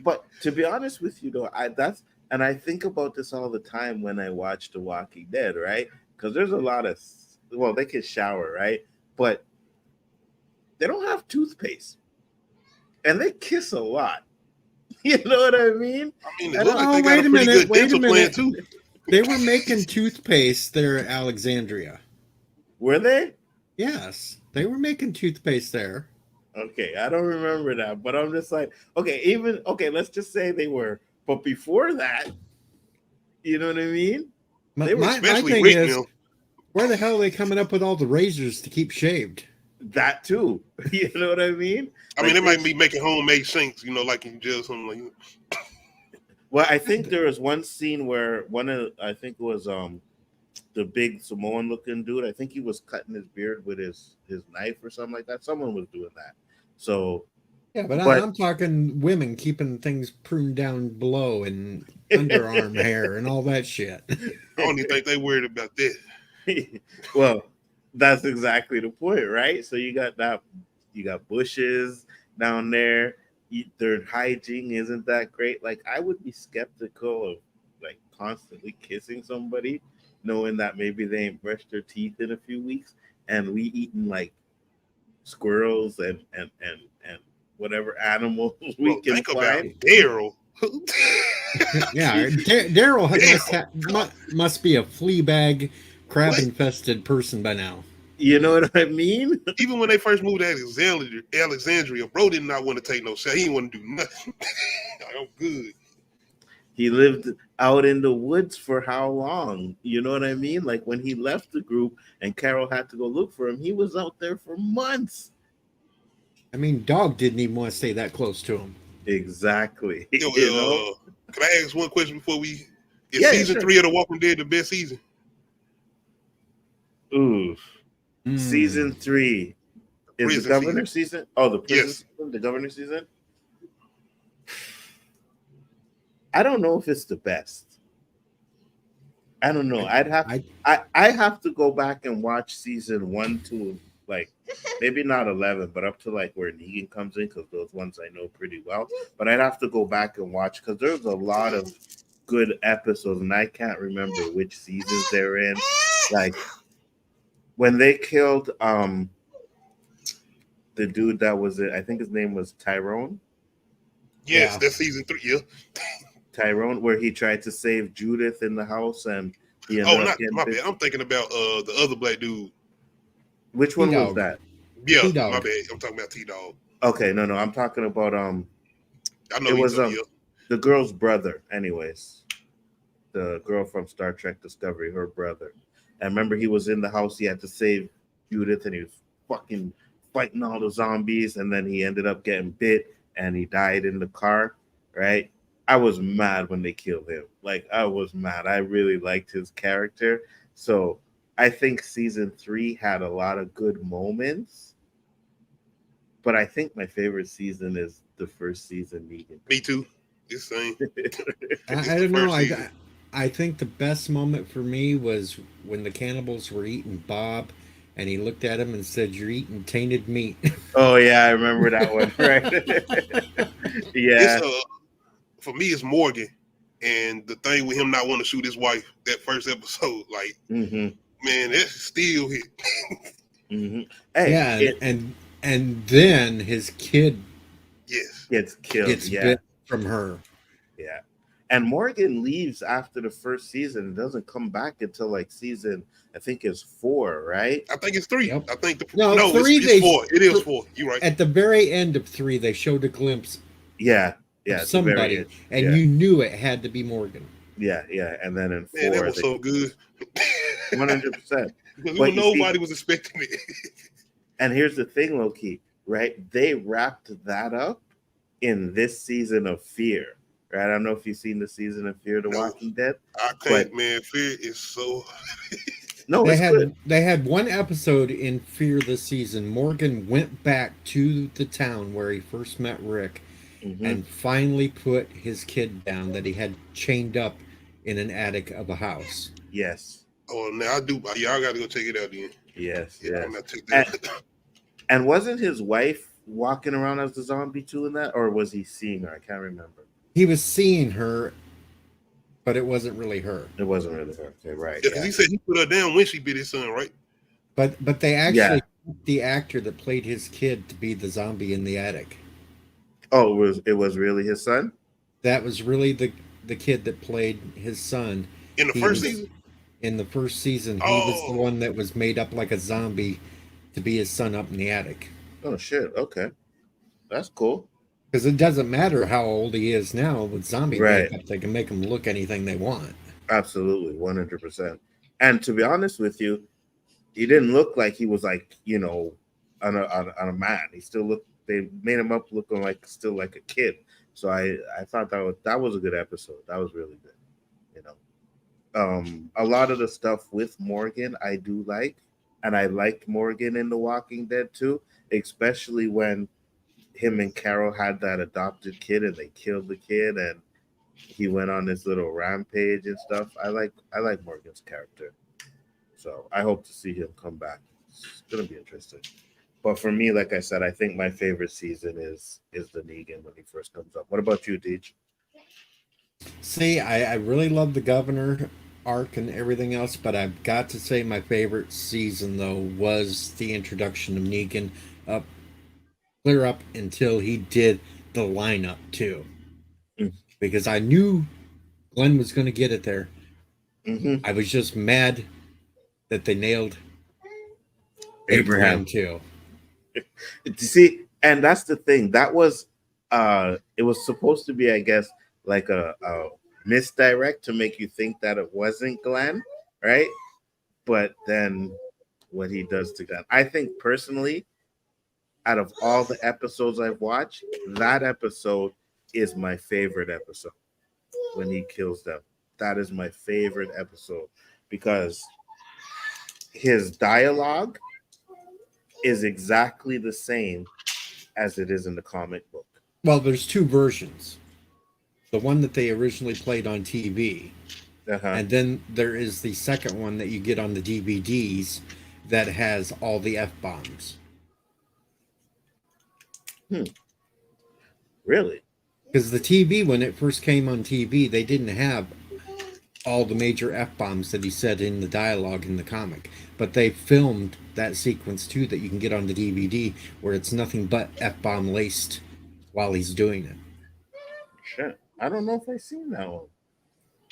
But to be honest with you, though, I think about this all the time when I watch The Walking Dead, right? Because there's a lot of they can shower, right? But they don't have toothpaste, and they kiss a lot. You know what I mean? I mean, they got a pretty good dental plan too. They were making toothpaste there at Alexandria. Were they? Yes, they were making toothpaste there. Okay, I don't remember that, but I'm just like, let's just say they were. But before that, you know what I mean? My thing is, where the hell are they coming up with all the razors to keep shaved? That too. You know what I mean? I mean, they might be making homemade sinks, like in jail, something like that. Well, I think there was one scene where I think it was the big Samoan looking dude. I think he was cutting his beard with his knife or something like that. Someone was doing that. So yeah, but I'm talking women keeping things pruned down below and underarm hair and all that shit. I don't even think they worried about that. Well, that's exactly the point, right? So you got that. You got bushes down there. Their hygiene isn't that great. Like I would be skeptical of like constantly kissing somebody, knowing that maybe they ain't brushed their teeth in a few weeks, and we eating like squirrels and whatever animals we can think find. About Daryl. Yeah, Daryl must be a flea bag, crab infested person by now. You know what I mean? Even when they first moved to Alexandria, bro did not want to take no shot. He didn't want to do nothing. I'm good. He lived out in the woods for how long? You know what I mean? Like when he left the group and Carol had to go look for him, he was out there for months. I mean, Dog didn't even want to stay that close to him. Exactly. Yo, You know? can I ask one question before we? Is Yeah, season sure. 3 of The Walking Dead the best season? Ooh. Season Mm. 3 is the Prison governor season. season. Oh, the prison Yes. season, the governor season. I don't know if it's the best. I don't know. I I have to go back and watch season 1, 2, like maybe not 11, but up to like where Negan comes in, because those ones I know pretty well. But I'd have to go back and watch because there's a lot of good episodes, and I can't remember which seasons they're in. Like when they killed the dude that was it, I think his name was Tyrone. Yes, Yeah. that's season 3. Yeah. Tyrone, where he tried to save Judith in the house and he Oh, ended up not getting my bit. bad. I'm thinking about the other black dude. Which one was T-Dog. that? Yeah, my T-Dog. bad. I'm talking about T-Dog. Okay, no, I'm talking about I know it you was talking. Yeah. the girl's brother, anyways. The girl from Star Trek Discovery, her brother. And remember he was in the house, he had to save Judith and he was fucking fighting all the zombies, and then he ended up getting bit and he died in the car, right? I was mad when they killed him. Like I was mad. I really liked his character. So I think season 3 had a lot of good moments. But I think my favorite season is the first season, Negan. Me too. It's the same. It's I the don't know. first season. I think the best moment for me was when the cannibals were eating Bob, and he looked at him and said, "You're eating tainted meat." Oh yeah, I remember that one. Right? It's Yeah. for me, it's Morgan, and the thing with him not wanting to shoot his wife that first episode, like Mm-hmm. man, that's still hit. Mm-hmm. Hey, Yeah, it and then his kid Yes. gets killed. gets Yeah, bit from her. yeah. And Morgan leaves after the first season and doesn't come back until like season, I think it's 4, right? I think it's 3. Yep. I think No, no, three. it's 4. It is 4. You're right. At the very end of 3, they showed a glimpse Yeah, of yeah. At the very somebody, end. and Yeah, you knew it had to be Morgan. yeah, yeah. And then in Man, that 4, was so good. 100%. Because But you see, nobody was expecting it. and here's the thing, Lowkey, right? They wrapped that up in this season of Fear, right? I don't know if you've seen the season of Fear, The No, Walking Dead, I but can't, man. Fear is so. no, They it's good. had one episode in Fear this season. Morgan went back to the town where he first met Rick Hmm. and finally put his kid down that he had chained up in an attic of a house. Yes, Oh, now I do. Yeah, I got to go check it out then. yes, Yeah, I'm yes. gonna check And, that. and wasn't his wife walking around as the zombie too in that, or was he seeing her? I can't remember. He was seeing her, but it wasn't really her. It wasn't really her. Okay, right? Yeah, because Yeah, he said he put her down when she bit his son, right? But they yeah. actually picked the actor that played his kid to be the zombie in the attic. Oh, it was really his son? That was really the kid that played his son. In the He first was season. in the first season. He was the Oh, one that was made up like a zombie to be his son up in the attic. Oh shit. Okay, that's cool. Because it doesn't matter how old he is now with zombie Right. makeup, they can make him look anything they want. Absolutely, 100%. And to be honest with you, he didn't look like he was like on a man. He still looked. They made him up looking like still like a kid. So I thought that was a good episode. That was really good. You know, a lot of the stuff with Morgan I do like, and I liked Morgan in The Walking Dead too, especially when him and Carol had that adopted kid and they killed the kid and he went on this little rampage and stuff. I like Morgan's character. So I hope to see him come back. It's gonna be interesting. But for me, like I said, I think my favorite season is the Negan when he first comes up. What about you, Deej? See, I really love the governor arc and everything else, but I've got to say my favorite season though was the introduction of Negan up clear up until he did the lineup too. Mm. Because I knew Glenn was gonna get it there. Mm-hmm. I was just mad that they nailed Abraham. Abraham too. You see, and that's the thing. That was it was supposed to be, I guess, like a misdirect to make you think that it wasn't Glenn, right? But then what he does to Glenn. I think personally, out of all the episodes I've watched, that episode is my favorite episode when he kills them. That is my favorite episode because his dialogue is exactly the same as it is in the comic book. Well, there's two versions. The one that they originally played on TV, and then there is the second one that you get on the DVDs that has all the F-bombs. Really? Because the TV, when it first came on TV, they didn't have all the major F-bombs that he said in the dialogue in the comic. But they filmed that sequence too that you can get on the DVD where it's nothing but F-bomb laced while he's doing it. Shit. I don't know if I've seen that one.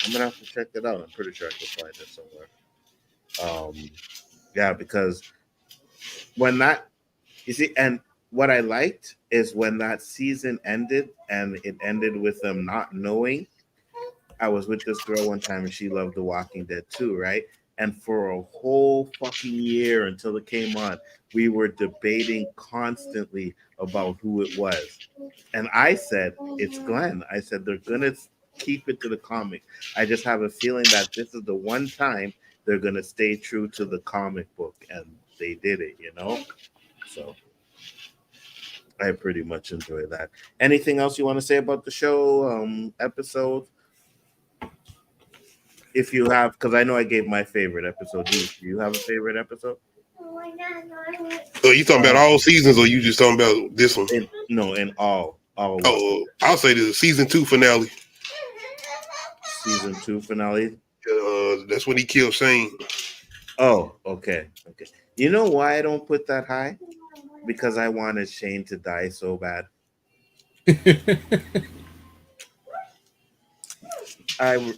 I'm gonna have to check it out. I'm pretty sure I can find it somewhere. Yeah, because when that you see, and what I liked is when that season ended and it ended with them not knowing. I was with this girl one time and she loved The Walking Dead too, right? And for a whole fucking year until it came on, we were debating constantly about who it was. And I said, it's Glenn. I said, they're going to keep it to the comic. I just have a feeling that this is the one time they're going to stay true to the comic book. And they did it, you know? So I pretty much enjoy that. Anything else you want to say about the show, episode? If you have, because I know I gave my favorite episode. Do you have a favorite episode? So you talking about all seasons, or you just talking about this one? In all. Oh, I'll say the season 2 finale. Season 2 finale. That's when he killed Shane. Oh, okay. You know why I don't put that high? Because I wanted Shane to die so bad. I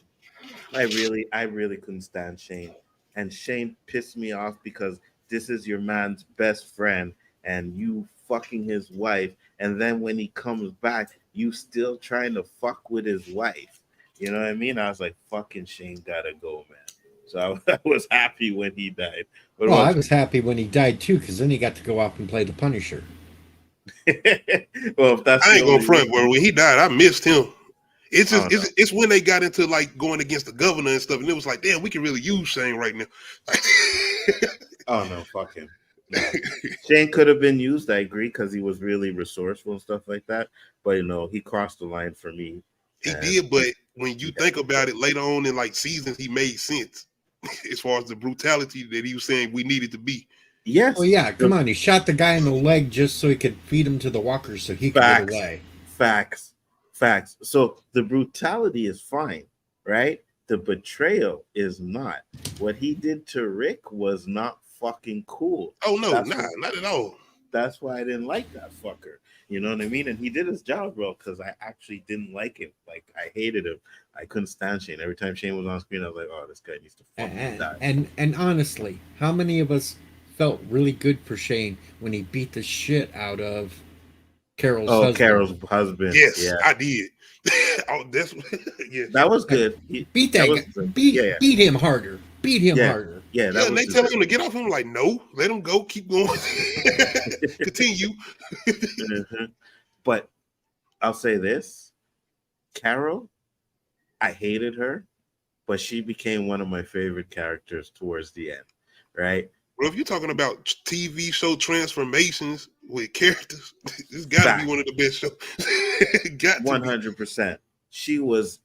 really couldn't stand Shane. And Shane pissed me off because this is your man's best friend and you fucking his wife. And then when he comes back, you still trying to fuck with his wife. You know what I mean? I was like, fucking Shane gotta go, man. So I was happy when he died. Well, I was happy when he died too, because then he got to go off and play the Punisher. Well, if that's I ain't gonna front, but when he died, I missed him. It's just it's when they got into like going against the governor and stuff, and it was like, damn, we can really use Shane right now. Oh no, fuck him. No. Shane could have been used, I agree, because he was really resourceful and stuff like that. But you know, he crossed the line for me. He did, but when you think about it, later on in like seasons, he made sense as far as the brutality that he was saying we needed to be. Yes. Well, yeah, come on. He shot the guy in the leg just so he could feed him to the walkers so he could get away. Facts. So the brutality is fine, right? The betrayal is not. What he did to Rick was not fucking cool. Oh, no, not at all. That's why I didn't like that fucker. You know what I mean? And he did his job, bro, because I actually didn't like him. Like, I hated him. I couldn't stand Shane. Every time Shane was on screen, I was like, oh, this guy needs to fucking die. And honestly, how many of us felt really good for Shane when he beat the shit out of Carol's husband? Carol's husband. Yes, yeah. I did. That was good. Beat that guy. Beat him harder. Beat him harder. Yeah, and they tell him to get off him. Like, no, let him go. Keep going. Continue. Mm-hmm. But I'll say this. Carol, I hated her, but she became one of my favorite characters towards the end, right? Well, if you're talking about TV show transformations with characters, this got to be one of the best shows. Got 100%. She was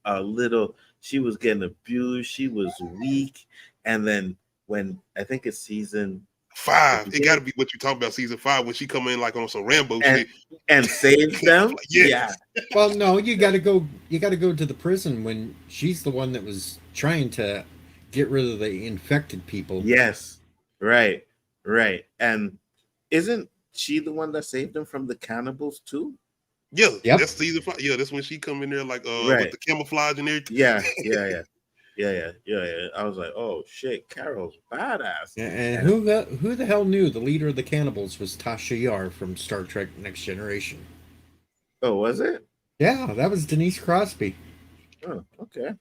she was getting abused. She was weak. And then when I think it's season 5, it got to be what you're talking about, season 5, when she come in like on some Rambo shit and saves them. Like, yeah. Well, no, you got to go to the prison when she's the one that was trying to get rid of the infected people. Yes. Right. And isn't she the one that saved them from the cannibals too? Yeah. Yep. That's season 5. Yeah, that's when she come in there like with the camouflage and everything. Yeah. I was like, oh shit, Carol's badass. And who the hell knew the leader of the cannibals was Tasha Yar from Star Trek Next Generation? Oh, was it? Yeah, that was Denise Crosby. Oh, okay.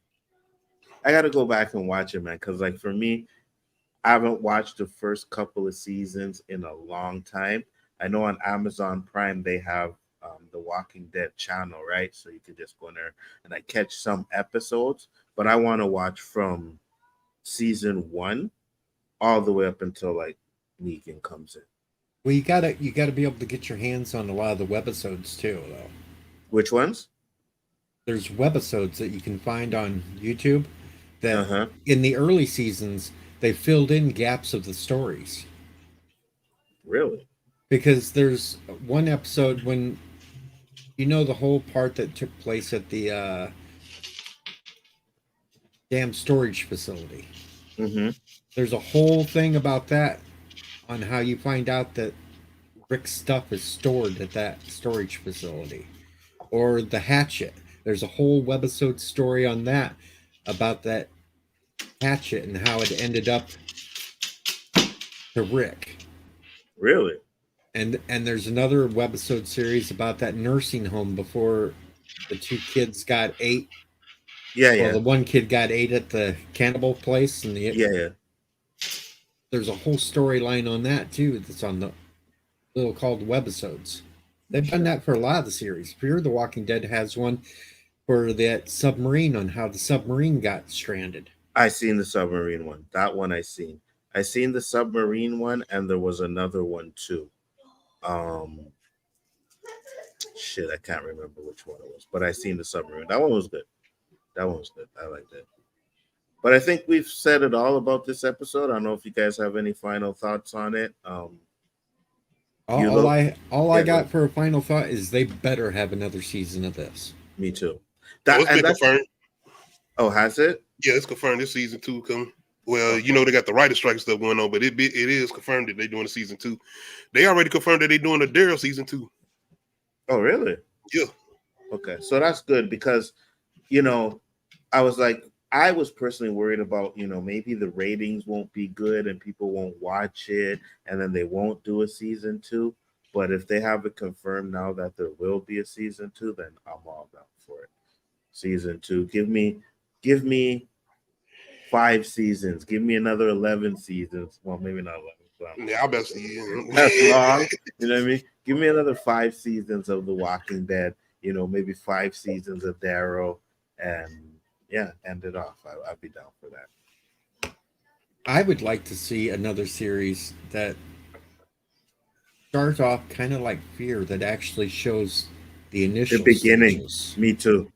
I got to go back and watch it, man, because like for me, I haven't watched the first couple of seasons in a long time. I know on Amazon Prime they have The Walking Dead channel, right? So you could just go in there and I catch some episodes, but I want to watch from season 1 all the way up until like Negan comes in. Well, you gotta be able to get your hands on a lot of the webisodes too, though. Which ones? There's webisodes that you can find on YouTube that Uh-huh. in the early seasons they filled in gaps of the stories. Really? Because there's one episode when the whole part that took place at the damn storage facility. Mm-hmm. There's a whole thing about that on how you find out that Rick's stuff is stored at that storage facility. Or the hatchet. There's a whole webisode story on that about that hatchet and how it ended up to Rick. Really? And there's another webisode series about that nursing home before the two kids got ate. Yeah, Well, the one kid got ate at the cannibal place, and yeah. There's a whole storyline on that too. That's on the little called webisodes. They've done that for a lot of the series. Fear the Walking Dead has one for that submarine on how the submarine got stranded. I seen the submarine one. That one I seen. I seen the submarine one, and there was another one too. Shit, I can't remember which one it was, but I seen the submarine. That one was good. That one was good. I liked it. But I think we've said it all about this episode. I don't know if you guys have any final thoughts on it. All I got for a final thought is they better have another season of this. Me too. It's been confirmed. Oh, has it? Yeah, it's confirmed this season 2 coming. Well, they got the writer strike stuff going on, but it is confirmed that they're doing a season 2. They already confirmed that they're doing a Daryl season 2. Oh, really? Yeah. Okay, so that's good because, I was personally worried about, maybe the ratings won't be good and people won't watch it and then they won't do a season 2. But if they have it confirmed now that there will be a season 2, then I'm all down for it. Season 2. Give me 5 seasons. Give me another 11 seasons. Well, maybe not 11. Yeah, I bet see. That's long. You know what I mean? Give me another 5 seasons of The Walking Dead. Maybe 5 seasons of Daryl, and end it off. I'd be down for that. I would like to see another series that starts off kind of like Fear, that actually shows the initial beginning. Stages. Me too.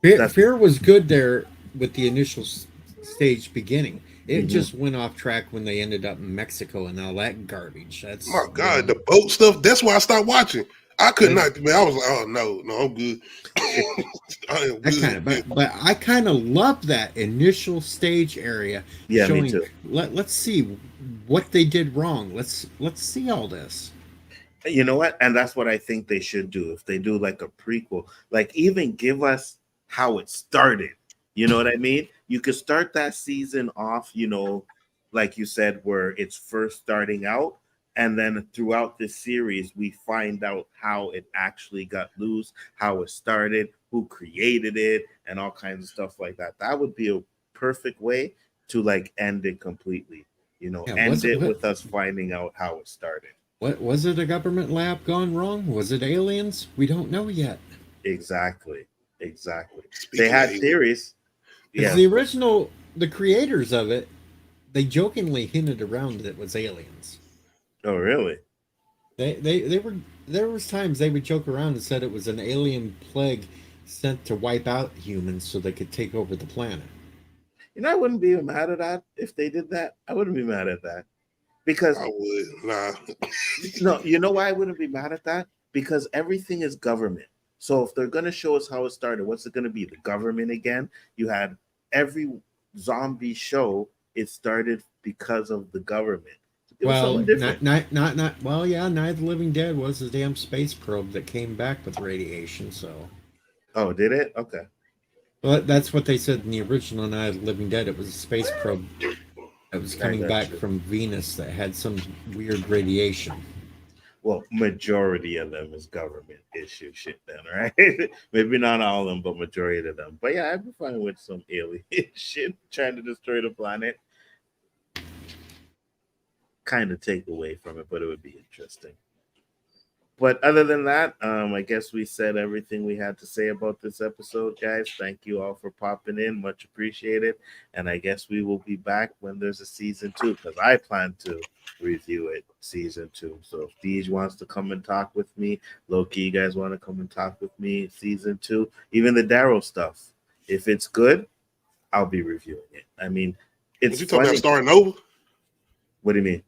Fear was good there with the initial stage beginning. It just went off track when they ended up in Mexico and all that garbage. That's my God, the boat stuff. That's why I stopped watching. I could not. Man, I was like, oh no, I'm good. I am good. But I kind of love that initial stage area. Yeah, me too. Let's see what they did wrong. Let's see all this. You know what? And that's what I think they should do. If they do like a prequel, like even give us how it started. You know what I mean? You could start that season off, like you said, where it's first starting out. And then throughout this series, we find out how it actually got loose, how it started, who created it, and all kinds of stuff like that. That would be a perfect way to like end it completely. End it with us finding out how it started. What was it? A government lab gone wrong? Was it aliens? We don't know yet. Exactly. They had theories. Yeah. The creators of it, they jokingly hinted around that it was aliens. Oh, really? There was times they would joke around and said it was an alien plague sent to wipe out humans so they could take over the planet. I wouldn't be mad at that if they did that. I wouldn't be mad at that. Because I would. Nah. No, you know why I wouldn't be mad at that? Because everything is government. So if they're going to show us how it started, what's it going to be? The government again? You had every zombie show, it started because of the government. Well, not well, yeah, Night of the Living Dead was a damn space probe that came back with radiation, so. Oh, did it? Okay. Well, that's what they said in the original Night of the Living Dead. It was a space probe that was coming back from Venus that had some weird radiation. Well, majority of them is government issue shit then, right? Maybe not all of them, but majority of them. But yeah, I'd be fine with some alien shit trying to destroy the planet. Kind of take away from it, but it would be interesting. But other than that, I guess we said everything we had to say about this episode, guys. Thank you all for popping in. Much appreciated. And I guess we will be back when there's a season 2 because I plan to review it season 2. So if Deej wants to come and talk with me, Lowkey, you guys want to come and talk with me season 2, even the Daryl stuff. If it's good, I'll be reviewing it. I mean, it's you talking funny. about starting over? What do you mean?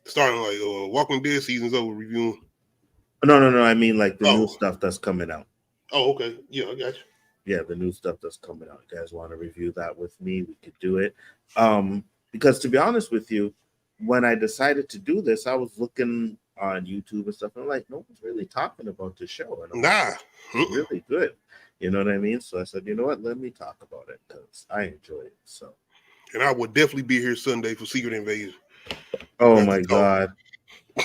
Starting like Walking Dead season's over reviewing. No. I mean like the new stuff that's coming out. Oh, okay. Yeah, I got you. Yeah, the new stuff that's coming out. You guys want to review that with me? We could do it. Because to be honest with you, when I decided to do this, I was looking on YouTube and stuff, and I'm like, no one's really talking about the show. And Nah, it's really good. You know what I mean? So I said, you know what? Let me talk about it because I enjoy it. So. And I will definitely be here Sunday for Secret Invasion. Oh my God.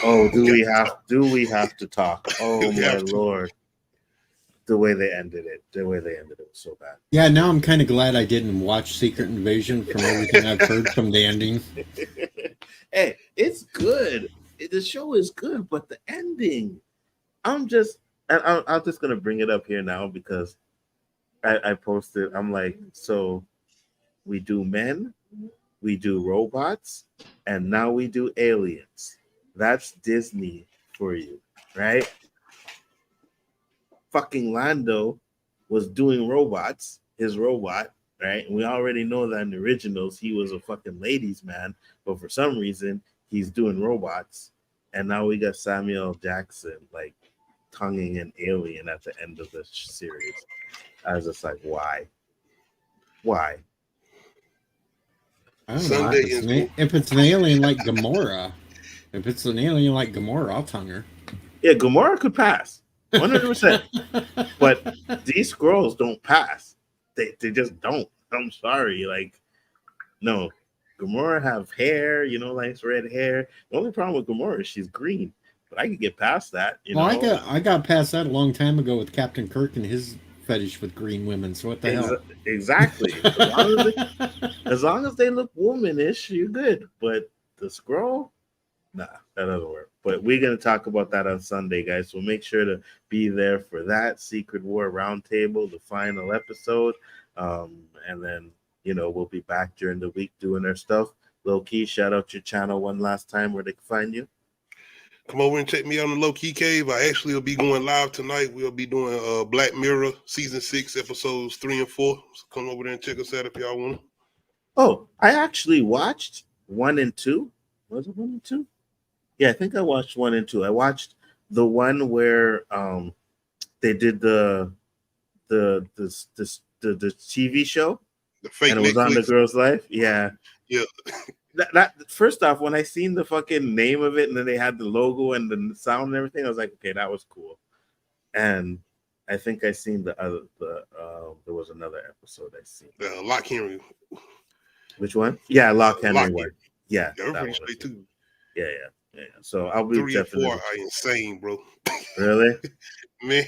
Oh, do we have to talk? Oh my Lord. The way they ended it was so bad. Yeah, now I'm kind of glad I didn't watch Secret Invasion from everything I've heard from the ending. Hey, it's good. The show is good, but the ending, I'm just gonna bring it up here now because I posted. I'm like, so we do men, we do robots, and now we do aliens. That's Disney for you, right? Fucking Lando was doing robots, his robot, right? And we already know that in the originals he was a fucking ladies' man, but for some reason he's doing robots. And now we got Samuel Jackson like tonguing an alien at the end of the series. I was just like, why? Why? I don't know. If it's an alien like Gamora, I'll tongue her. Yeah, Gamora could pass. 100%. But these scrolls don't pass. They just don't. I'm sorry. Like, no. Gamora have hair, nice red hair. The only problem with Gamora is she's green. But I could get past that. I got past that a long time ago with Captain Kirk and his fetish with green women. So what the hell? Exactly. As long as they look womanish, you're good. But the scroll, nah, that doesn't work. But we're going to talk about that on Sunday, guys. So make sure to be there for that Secret War Roundtable, the final episode. And then, we'll be back during the week doing our stuff. Lowkey, shout out your channel one last time where they can find you. Come over and check me out on the Lowkey Cave. I actually will be going live tonight. We'll be doing Black Mirror Season 6, Episodes 3 and 4. So come over there and check us out if y'all want to. Oh, I actually watched 1 and 2. Was it 1 and 2? Yeah, I think I watched 1 and 2. I watched the one where they did the TV show, the fake, and it was Netflix. On the Girl's Life. Yeah. That first off, when I seen the fucking name of it and then they had the logo and the sound and everything, I was like, okay, that was cool. And I think I seen there was another episode I seen. Lock Henry. Which one? Yeah, Lock Henry one. Yeah, that pretty straight too. Yeah. So I'll be 3 and 4 are insane, bro. Really? Man.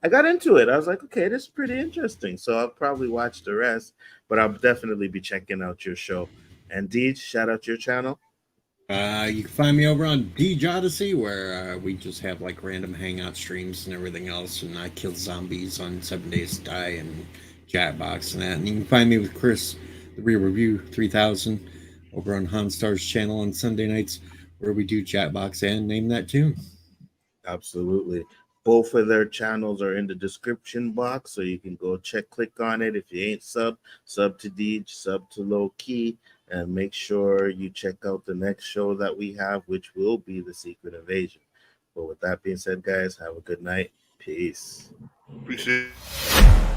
I got into it. I was like, okay, this is pretty interesting. So I'll probably watch the rest, but I'll definitely be checking out your show. And Deej, shout out your channel. You can find me over on Deej Odyssey, where we just have like random hangout streams and everything else. And I kill zombies on 7 Days to Die and Chatbox and that. And you can find me with Chris, the Real Review 3000, over on Hanstar's channel on Sunday nights, where we do Chatbox and Name That Tune. Absolutely. Both of their channels are in the description box, so you can go click on it. If you ain't sub to Deej, sub to Lowkey, and make sure you check out the next show that we have, which will be the Secret Invasion. But with that being said, guys, have a good night. Peace. Appreciate it.